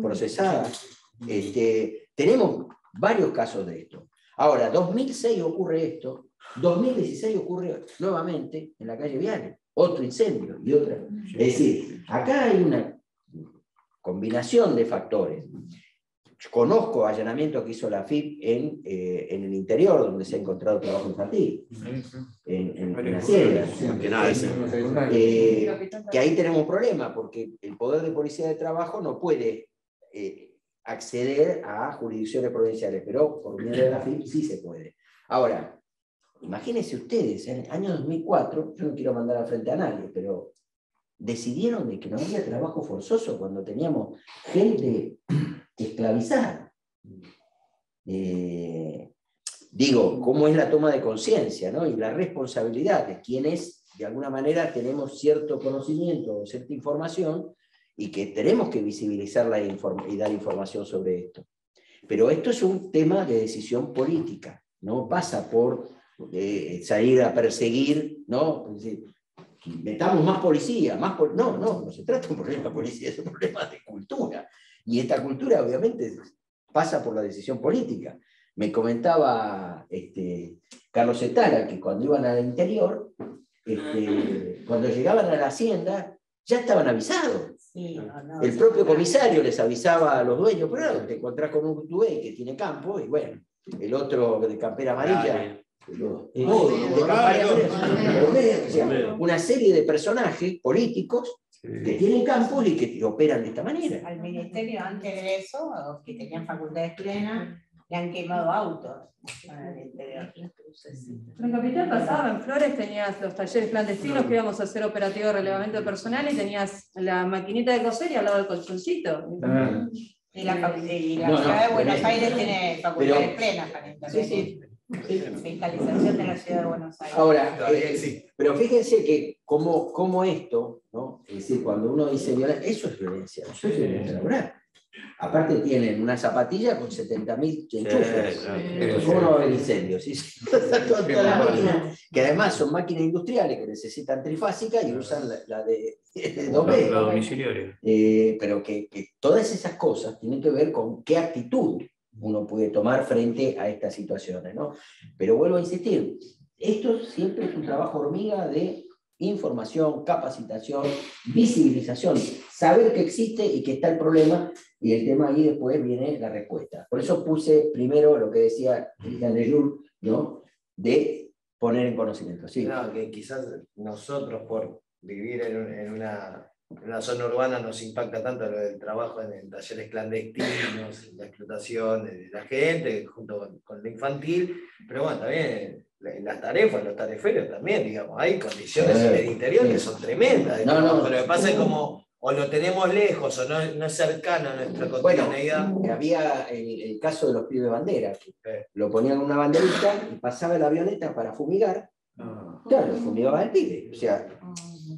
procesada. Tenemos varios casos de esto. Ahora, 2006 ocurre esto, 2016 ocurre nuevamente en la calle Viale, otro incendio y otra. Es decir, acá hay una combinación de factores. Yo conozco allanamientos que hizo la FIP en el interior, donde se ha encontrado trabajo infantil, en la sierra. Que ahí tenemos un problema, porque el Poder de Policía de Trabajo no puede acceder a jurisdicciones provinciales, pero por medio de la FIP sí se puede. Ahora, imagínense ustedes, en el año 2004, yo no quiero mandar al frente a nadie, pero decidieron de que no había trabajo forzoso cuando teníamos gente esclavizada. Digo, cómo es la toma de conciencia, ¿no? Y la responsabilidad de quienes, de alguna manera, tenemos cierto conocimiento o cierta información y que tenemos que visibilizarla y dar información sobre esto. Pero esto es un tema de decisión política, no pasa por salir a perseguir, ¿no? Es decir, metamos más policía, no se trata de un problema de policía, es un problema de cultura. Y esta cultura, obviamente, pasa por la decisión política. Me comentaba Carlos Etala que cuando iban al interior, cuando llegaban a la hacienda, ya estaban avisados. Sí, El propio comisario les avisaba a los dueños, pero te encontrás con un tuey que tiene campo, y bueno, el otro de campera amarilla. Una serie de personajes políticos que tienen campos y que operan de esta manera. Al ministerio, antes de eso, los que tenían facultades plenas, le han quemado autos al interior. En Capital pasaba, en Flores tenías los talleres clandestinos que íbamos a hacer operativo de relevamiento personal y tenías la maquinita de coser y al lado del colchoncito. Y la ciudad de Buenos Aires tiene facultades plenas para intervenir. Fiscalización de la ciudad de Buenos Aires. Ahora, pero fíjense que como esto, ¿no? Es decir, cuando uno dice violencia, eso es violencia laboral. Aparte tienen una zapatilla con 70.000 enchufes. ¿Cómo no va a haber incendios? Todas las máquinas, que además son máquinas industriales que necesitan trifásica y usan la de 2B. La domiciliaria. Pero que todas esas cosas tienen que ver con qué actitud uno puede tomar frente a estas situaciones, ¿no? Pero vuelvo a insistir, esto siempre es un trabajo hormiga de información, capacitación, visibilización, saber que existe y que está el problema, y el tema ahí después viene la respuesta. Por eso puse primero lo que decía Cristian de Jul, ¿no? De poner en conocimiento. Sí. No, que quizás nosotros por vivir en una zona urbana nos impacta tanto lo del trabajo en talleres clandestinos, la explotación de la gente, junto con lo infantil, pero bueno, también en las tarefas, los tareferios también, digamos, hay condiciones en el interior que son tremendas. Pero lo que pasa es como o lo tenemos lejos o no es cercano a nuestra cotidianeidad. Bueno, había el caso de los pibes bandera, que lo ponían en una banderita y pasaba la avioneta para fumigar. Claro, fumigaba el pibe. O sea,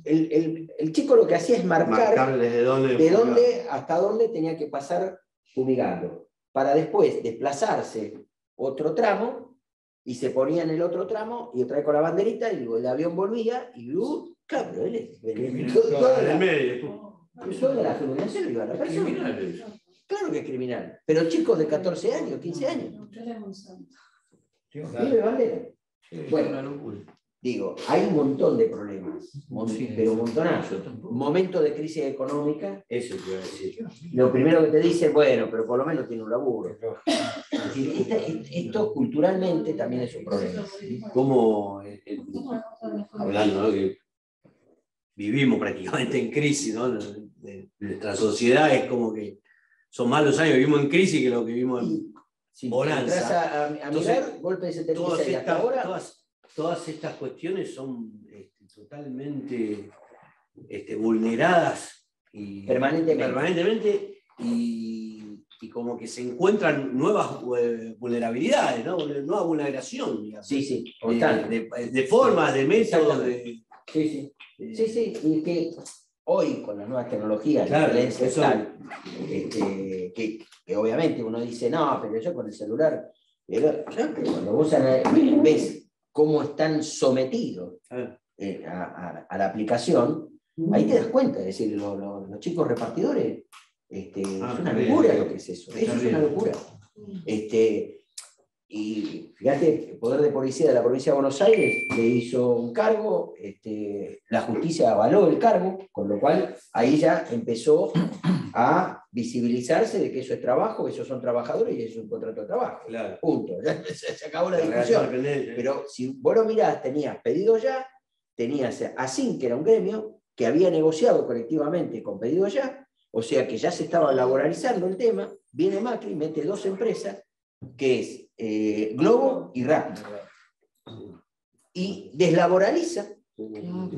el chico lo que hacía es marcar desde dónde, de dónde hasta dónde tenía que pasar fumigando, para después desplazarse otro tramo y se ponía en el otro tramo y otra vez con la banderita y el avión volvía y claro, toda la fumigación lo iba a la persona. Claro que es criminal, pero chicos de 14 años, 15 años. Pibe bandera. Bueno, digo, hay un montón de problemas, pero un montonazo. Momento de crisis económica, eso te iba a decir. Lo primero que te dicen, bueno, pero por lo menos tiene un laburo. Es decir, esto culturalmente también es un problema. Como hablando, ¿no? Que vivimos prácticamente en crisis, ¿no? Nuestra sociedad es como que son más los años que vivimos en crisis que lo que vivimos en bonanza. A mirar, golpe de 76 hasta ahora. Todas estas cuestiones son totalmente vulneradas y permanentemente. Y y como que se encuentran nuevas vulnerabilidades, ¿no? Nueva vulneración, digamos. Sí, sí, de formas, de métodos. Sí, y que hoy con las nuevas tecnologías, claro, la violencia es tal, que obviamente uno dice, no, pero yo con el celular, pero cuando vos ves cómo están sometidos a la aplicación, ahí te das cuenta, es decir, los chicos repartidores, es una locura lo que es eso, es una locura. Y fíjate, el Poder de Policía de la Provincia de Buenos Aires le hizo un cargo, la justicia avaló el cargo, con lo cual ahí ya empezó a visibilizarse de que eso es trabajo, que esos son trabajadores y eso es un contrato de trabajo. Claro. Punto. Ya se acabó la discusión. Pero si vos lo mirás, tenías Pedido Ya, tenías ASIN, que era un gremio, que había negociado colectivamente con Pedido Ya, o sea que ya se estaba laboralizando el tema, viene Macri, mete dos empresas, que es Globo y Rappi, y deslaboraliza,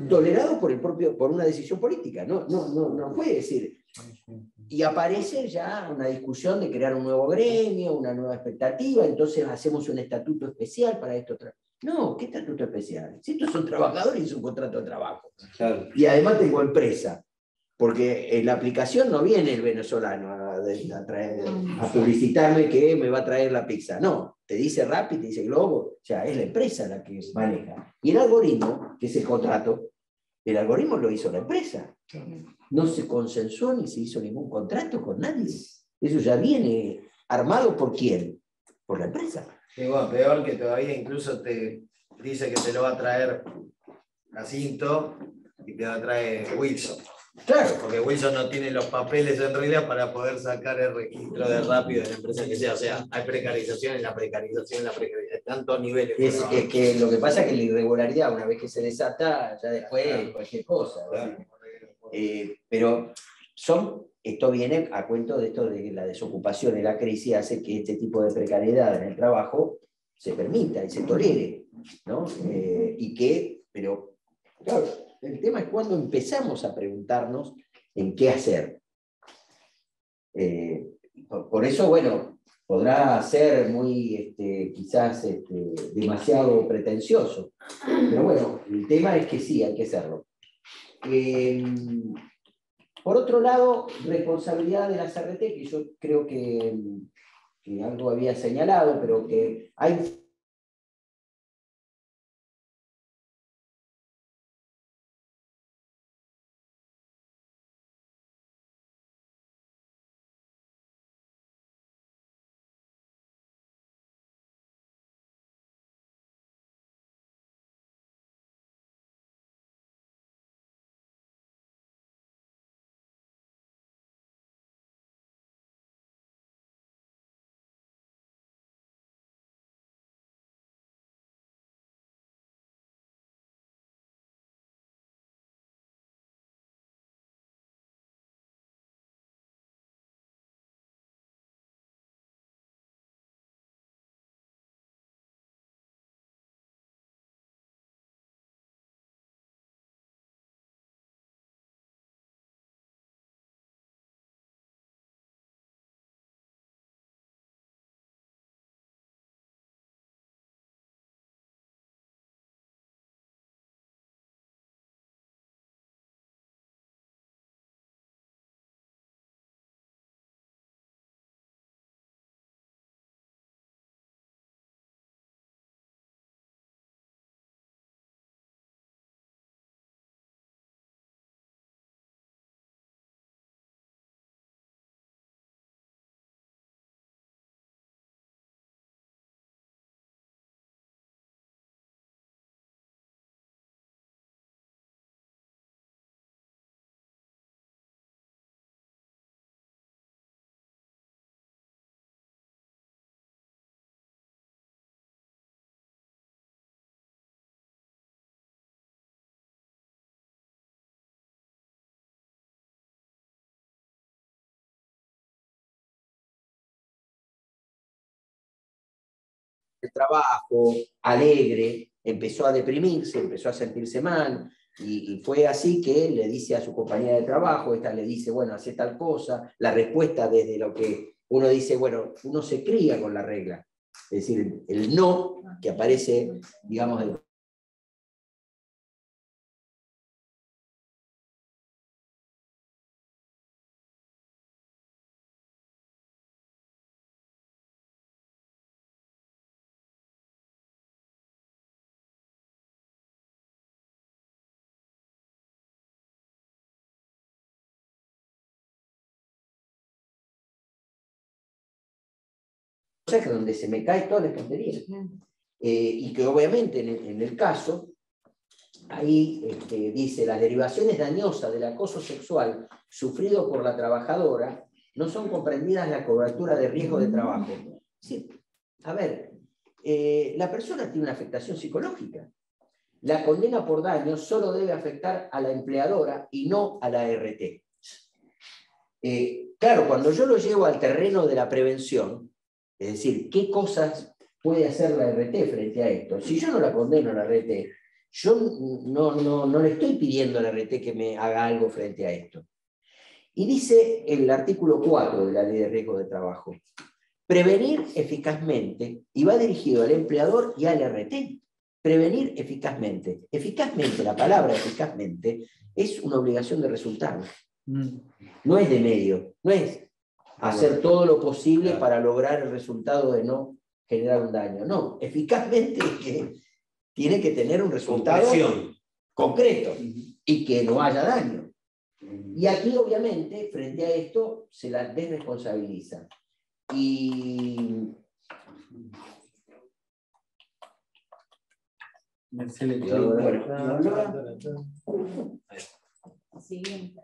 tolerado por una decisión política, no puede decir. Y aparece ya una discusión de crear un nuevo gremio, una nueva expectativa, entonces hacemos un estatuto especial para esto. No, ¿qué estatuto especial? Si estos son trabajadores y es un contrato de trabajo. Claro. Y además tengo empresa. Porque en la aplicación no viene el venezolano a publicitarme que me va a traer la pizza. No, te dice Rappi, te dice Globo, o sea, es la empresa la que maneja. Y el algoritmo, que es el contrato, el algoritmo lo hizo la empresa. No se consensuó ni se hizo ningún contrato con nadie. Eso ya viene armado ¿por quién? Por la empresa. Y bueno, peor que todavía incluso te dice que te lo va a traer Jacinto y te va a traer Wilson. Claro. Porque Wilson no tiene los papeles en realidad para poder sacar el registro de Rappi de la empresa que sea. O sea, hay precarización en la precarización, tantos niveles. Es que lo que pasa es que la irregularidad, una vez que se desata, ya después cualquier cosa. Claro. Pero esto viene a cuento de esto de la desocupación y la crisis hace que este tipo de precariedad en el trabajo se permita y se tolere, ¿no? Pero claro, el tema es cuando empezamos a preguntarnos en qué hacer. Por eso, bueno, podrá ser muy, quizás demasiado pretencioso, pero bueno, el tema es que sí, hay que hacerlo. Por otro lado, responsabilidad de la CRT, que yo creo que algo había señalado, pero que hay... El trabajo, alegre, empezó a deprimirse, empezó a sentirse mal, y fue así que le dice a su compañera de trabajo, esta le dice, bueno, hace tal cosa, la respuesta desde lo que uno dice, bueno, uno se cría con la regla. Es decir, el no que aparece, digamos, del donde se me cae toda la espontería. Y que obviamente en el caso, ahí dice, las derivaciones dañosas del acoso sexual sufrido por la trabajadora no son comprendidas en la cobertura de riesgo de trabajo. Sí, a ver, la persona tiene una afectación psicológica. La condena por daño solo debe afectar a la empleadora y no a la RT. Claro, cuando yo lo llevo al terreno de la prevención, es decir, ¿qué cosas puede hacer la RT frente a esto? Si yo no la condeno a la RT, yo no le estoy pidiendo a la RT que me haga algo frente a esto. Y dice el artículo 4 de la Ley de Riesgo de Trabajo, prevenir eficazmente, y va dirigido al empleador y al RT. Prevenir eficazmente. Eficazmente, la palabra eficazmente, es una obligación de resultado. No es de medio, no es hacer todo lo posible para lograr el resultado de no generar un daño. No, eficazmente tiene que tener un resultado concreto y que no haya daño. Y aquí, obviamente, frente a esto, se la desresponsabiliza. Y Siguiente.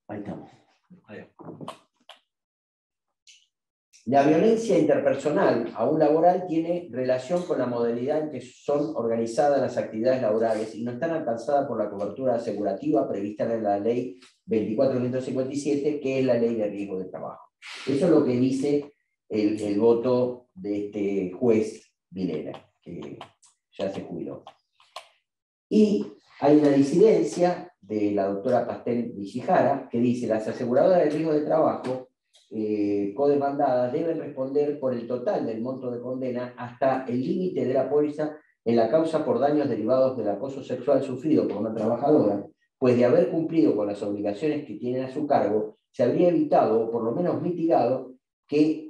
ahí estamos. La violencia interpersonal, aún laboral, tiene relación con la modalidad en que son organizadas las actividades laborales y no están alcanzadas por la cobertura asegurativa prevista en la Ley 24.157, que es la Ley de Riesgo de Trabajo. Eso es lo que dice el voto de este juez Vilena, que ya se jubiló. Y hay una disidencia de la doctora Pastel Villijara que dice: las aseguradoras de riesgo de trabajo codemandadas deben responder por el total del monto de condena hasta el límite de la póliza en la causa por daños derivados del acoso sexual sufrido por una trabajadora, pues de haber cumplido con las obligaciones que tienen a su cargo, se habría evitado o por lo menos mitigado que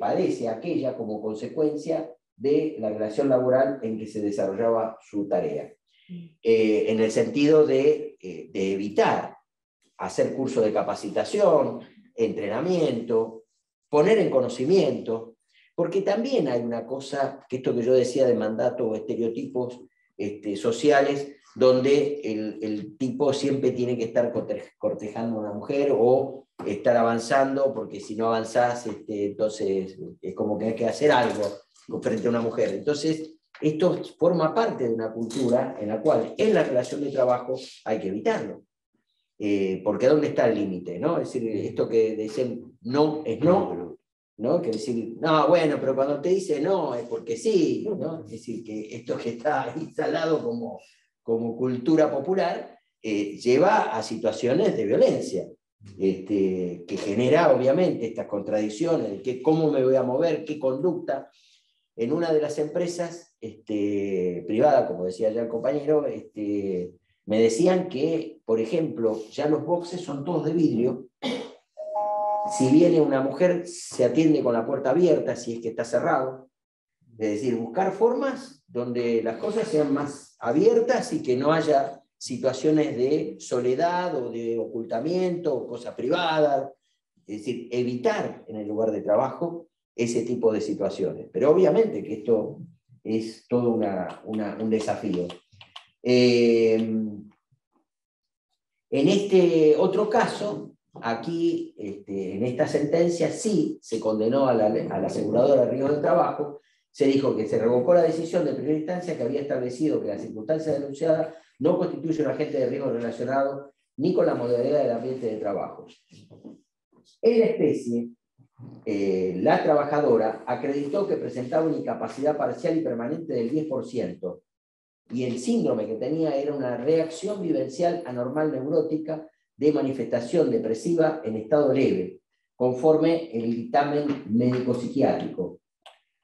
padece aquella como consecuencia de la relación laboral en que se desarrollaba su tarea. En el sentido de evitar hacer curso de capacitación, entrenamiento, poner en conocimiento, porque también hay una cosa, que esto que yo decía de mandato o estereotipos sociales, donde el tipo siempre tiene que estar cortejando a una mujer o estar avanzando, porque si no avanzás, entonces es como que hay que hacer algo frente a una mujer. Entonces, esto forma parte de una cultura en la cual en la relación de trabajo hay que evitarlo. Porque ¿dónde está el límite? ¿No? Es decir, esto que dicen no es no, ¿no? Que decir, no, bueno, pero cuando te dice no es porque sí, ¿no? Es decir, que esto que está instalado como cultura popular lleva a situaciones de violencia, que genera obviamente estas contradicciones de cómo me voy a mover, qué conducta. En una de las empresas privadas, como decía ya el compañero, me decían que, por ejemplo, ya los boxes son todos de vidrio. Si viene una mujer, se atiende con la puerta abierta, si es que está cerrado. Es decir, buscar formas donde las cosas sean más abiertas y que no haya situaciones de soledad o de ocultamiento o cosas privadas. Es decir, evitar en el lugar de trabajo ese tipo de situaciones. Pero obviamente que esto es todo un desafío. En este otro caso, aquí, en esta sentencia, sí se condenó a la aseguradora de riesgo de trabajo. Se dijo que se revocó la decisión de primera instancia que había establecido que la circunstancia denunciada no constituye un agente de riesgo relacionado ni con la modalidad del ambiente de trabajo. En la especie, la trabajadora acreditó que presentaba una incapacidad parcial y permanente del 10%, y el síndrome que tenía era una reacción vivencial anormal neurótica de manifestación depresiva en estado leve, conforme el dictamen médico-psiquiátrico.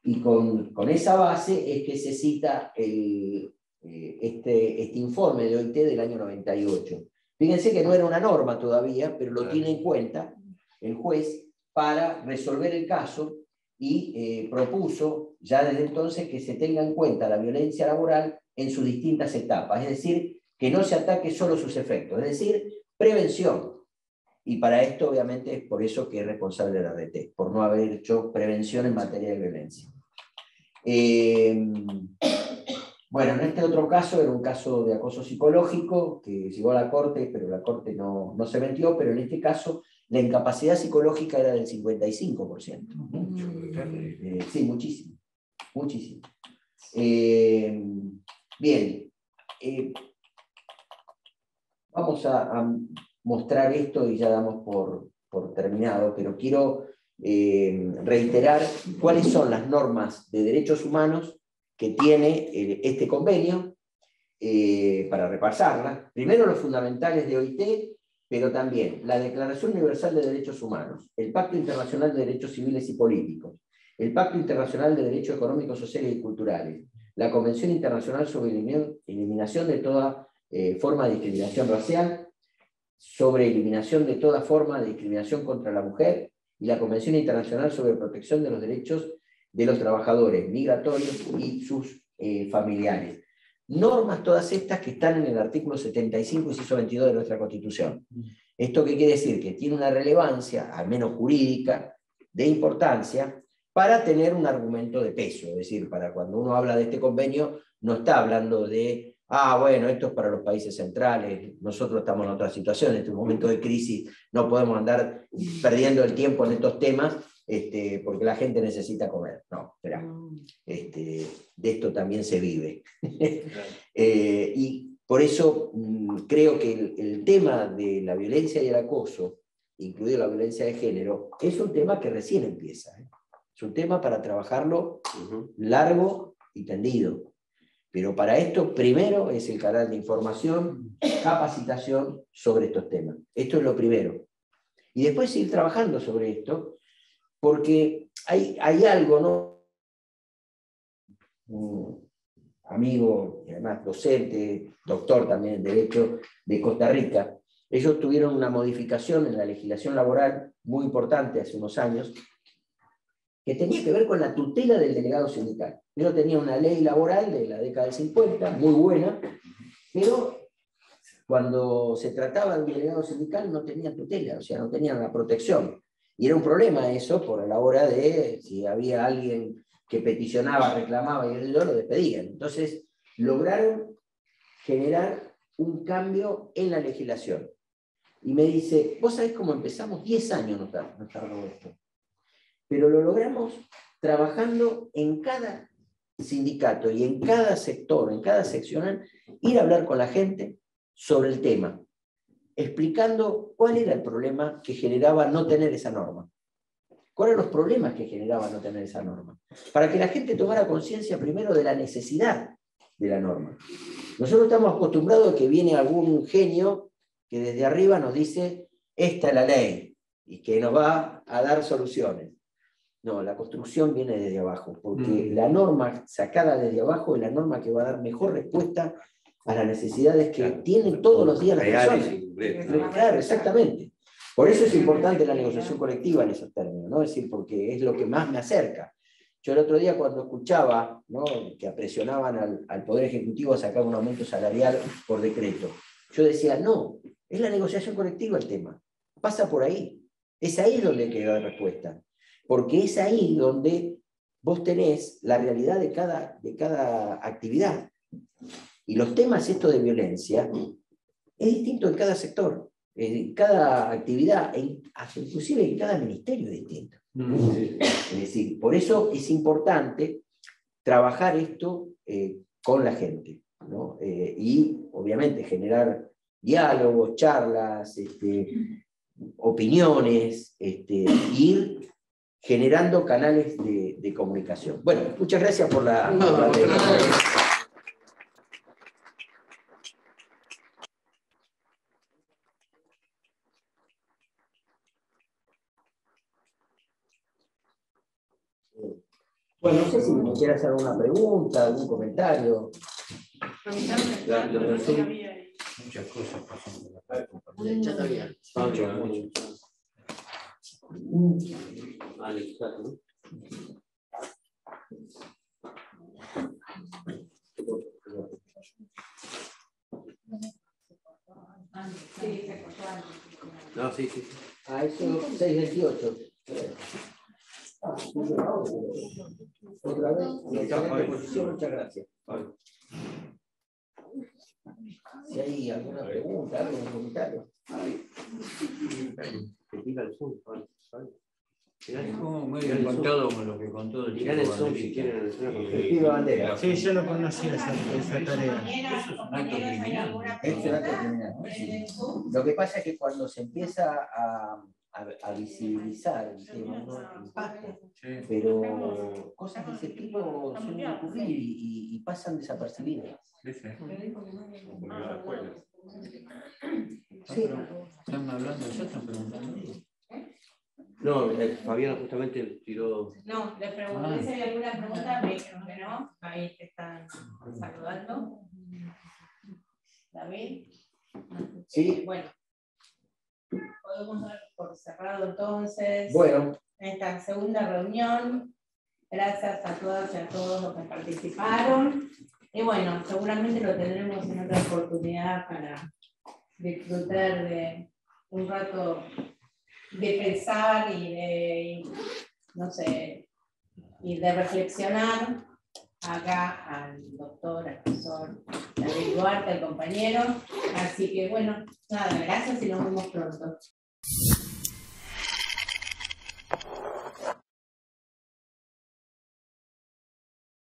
Y con esa base es que se cita este informe de OIT del año 98. Fíjense que no era una norma todavía, pero lo tiene en cuenta el juez para resolver el caso y propuso ya desde entonces que se tenga en cuenta la violencia laboral en sus distintas etapas, es decir, que no se ataque solo sus efectos, es decir, prevención. Y para esto, obviamente, es por eso que es responsable la RT, por no haber hecho prevención en materia de violencia. Bueno, en este otro caso era un caso de acoso psicológico que llegó a la Corte, pero la Corte no se metió, pero en este caso la incapacidad psicológica era del 55%. Sí, muchísimo, muchísimo. Bien, vamos a mostrar esto y ya damos por terminado, pero quiero reiterar cuáles son las normas de derechos humanos que tiene este convenio para repasarlas. Primero los fundamentales de OIT, pero también la Declaración Universal de Derechos Humanos, el Pacto Internacional de Derechos Civiles y Políticos, el Pacto Internacional de Derechos Económicos, Sociales y Culturales, la Convención Internacional sobre Eliminación de toda forma de discriminación racial, sobre eliminación de toda forma de discriminación contra la mujer, y la Convención Internacional sobre Protección de los Derechos de los Trabajadores Migratorios y sus familiares. Normas todas estas que están en el artículo 75 y inciso 22 de nuestra Constitución. ¿Esto qué quiere decir? Que tiene una relevancia, al menos jurídica, de importancia, para tener un argumento de peso. Es decir, para cuando uno habla de este convenio, no está hablando de bueno, esto es para los países centrales, nosotros estamos en otra situación, en este momento de crisis no podemos andar perdiendo el tiempo en estos temas, porque la gente necesita comer. No, espera, de esto también se vive. Y por eso creo que el tema de la violencia y el acoso, incluido la violencia de género, es un tema que recién empieza. Es un tema para trabajarlo largo y tendido. Pero para esto, primero es el canal de información, capacitación sobre estos temas. Esto es lo primero. Y después ir trabajando sobre esto, porque hay algo, ¿no? Un amigo, y además docente, doctor también en Derecho de Costa Rica, ellos tuvieron una modificación en la legislación laboral muy importante hace unos años, que tenía que ver con la tutela del delegado sindical. Ellos tenían una ley laboral de la década del 50, muy buena, pero cuando se trataba de un delegado sindical no tenían tutela, o sea, no tenían la protección. Y era un problema eso por la hora de, si había alguien que peticionaba, reclamaba y lo despedían. Entonces, lograron generar un cambio en la legislación. Y me dice, ¿vos sabés cómo empezamos? 10 años nos tardó esto. Pero lo logramos trabajando en cada sindicato y en cada sector, en cada seccional, ir a hablar con la gente sobre el tema, explicando cuál era el problema que generaba no tener esa norma. ¿Cuáles eran los problemas que generaba no tener esa norma? Para que la gente tomara conciencia primero de la necesidad de la norma. Nosotros estamos acostumbrados a que viene algún genio que desde arriba nos dice, esta es la ley, y que nos va a dar soluciones. No, la construcción viene desde abajo, porque la norma sacada desde abajo es la norma que va a dar mejor respuesta a las necesidades que tienen todos los días las personas. Claro, exactamente. Por eso es importante la negociación colectiva en esos términos, ¿no? Es decir, porque es lo que más me acerca. Yo el otro día cuando escuchaba, ¿no?, que presionaban al Poder Ejecutivo a sacar un aumento salarial por decreto, yo decía, no, es la negociación colectiva el tema. Pasa por ahí. Es ahí donde hay que dar respuesta. Porque es ahí donde vos tenés la realidad de cada actividad. Y los temas estos de violencia es distinto en cada sector, en cada actividad, inclusive en cada ministerio es distinto. Es decir, por eso es importante trabajar esto con la gente, ¿no? Y obviamente generar diálogos, charlas, opiniones, ir generando canales de comunicación. Bueno, muchas gracias por la atención. Bueno, no sé si me quiere hacer alguna pregunta, algún comentario. Muchas cosas pasando. Ya está bien. Vale, claro, ¿no? No, sí, sí. Ah, eso 628. Otra vez, excelente posición, muchas gracias. Si hay alguna pregunta, algún comentario. Te pica el Zoom, vale. Estuvo muy bien contado con lo que contó el chico. Mirá el Zoom si quieren. Pido bandera. Sí, yo no conocía esa tarea. Eso es un acto criminal. Es un acto criminal. Sí. Lo que pasa es que cuando se empieza a visibilizar el tema, uno impacta, pero cosas de ese tipo suelen ocurrir y pasan desapercibidas. Sí. Están hablando, ya están preguntando. No, Fabiana justamente tiró. No, le pregunté si había alguna pregunta, me dijeron que no. Ahí te están saludando. David. Sí. Bueno, podemos dar por cerrado entonces. Bueno. Esta segunda reunión. Gracias a todas y a todos los que participaron. Y bueno, seguramente lo tendremos en otra oportunidad para disfrutar de un rato de pensar y de, no sé, y de reflexionar acá al doctor, al profesor David Duarte, al compañero. Así que bueno, nada, gracias y nos vemos pronto.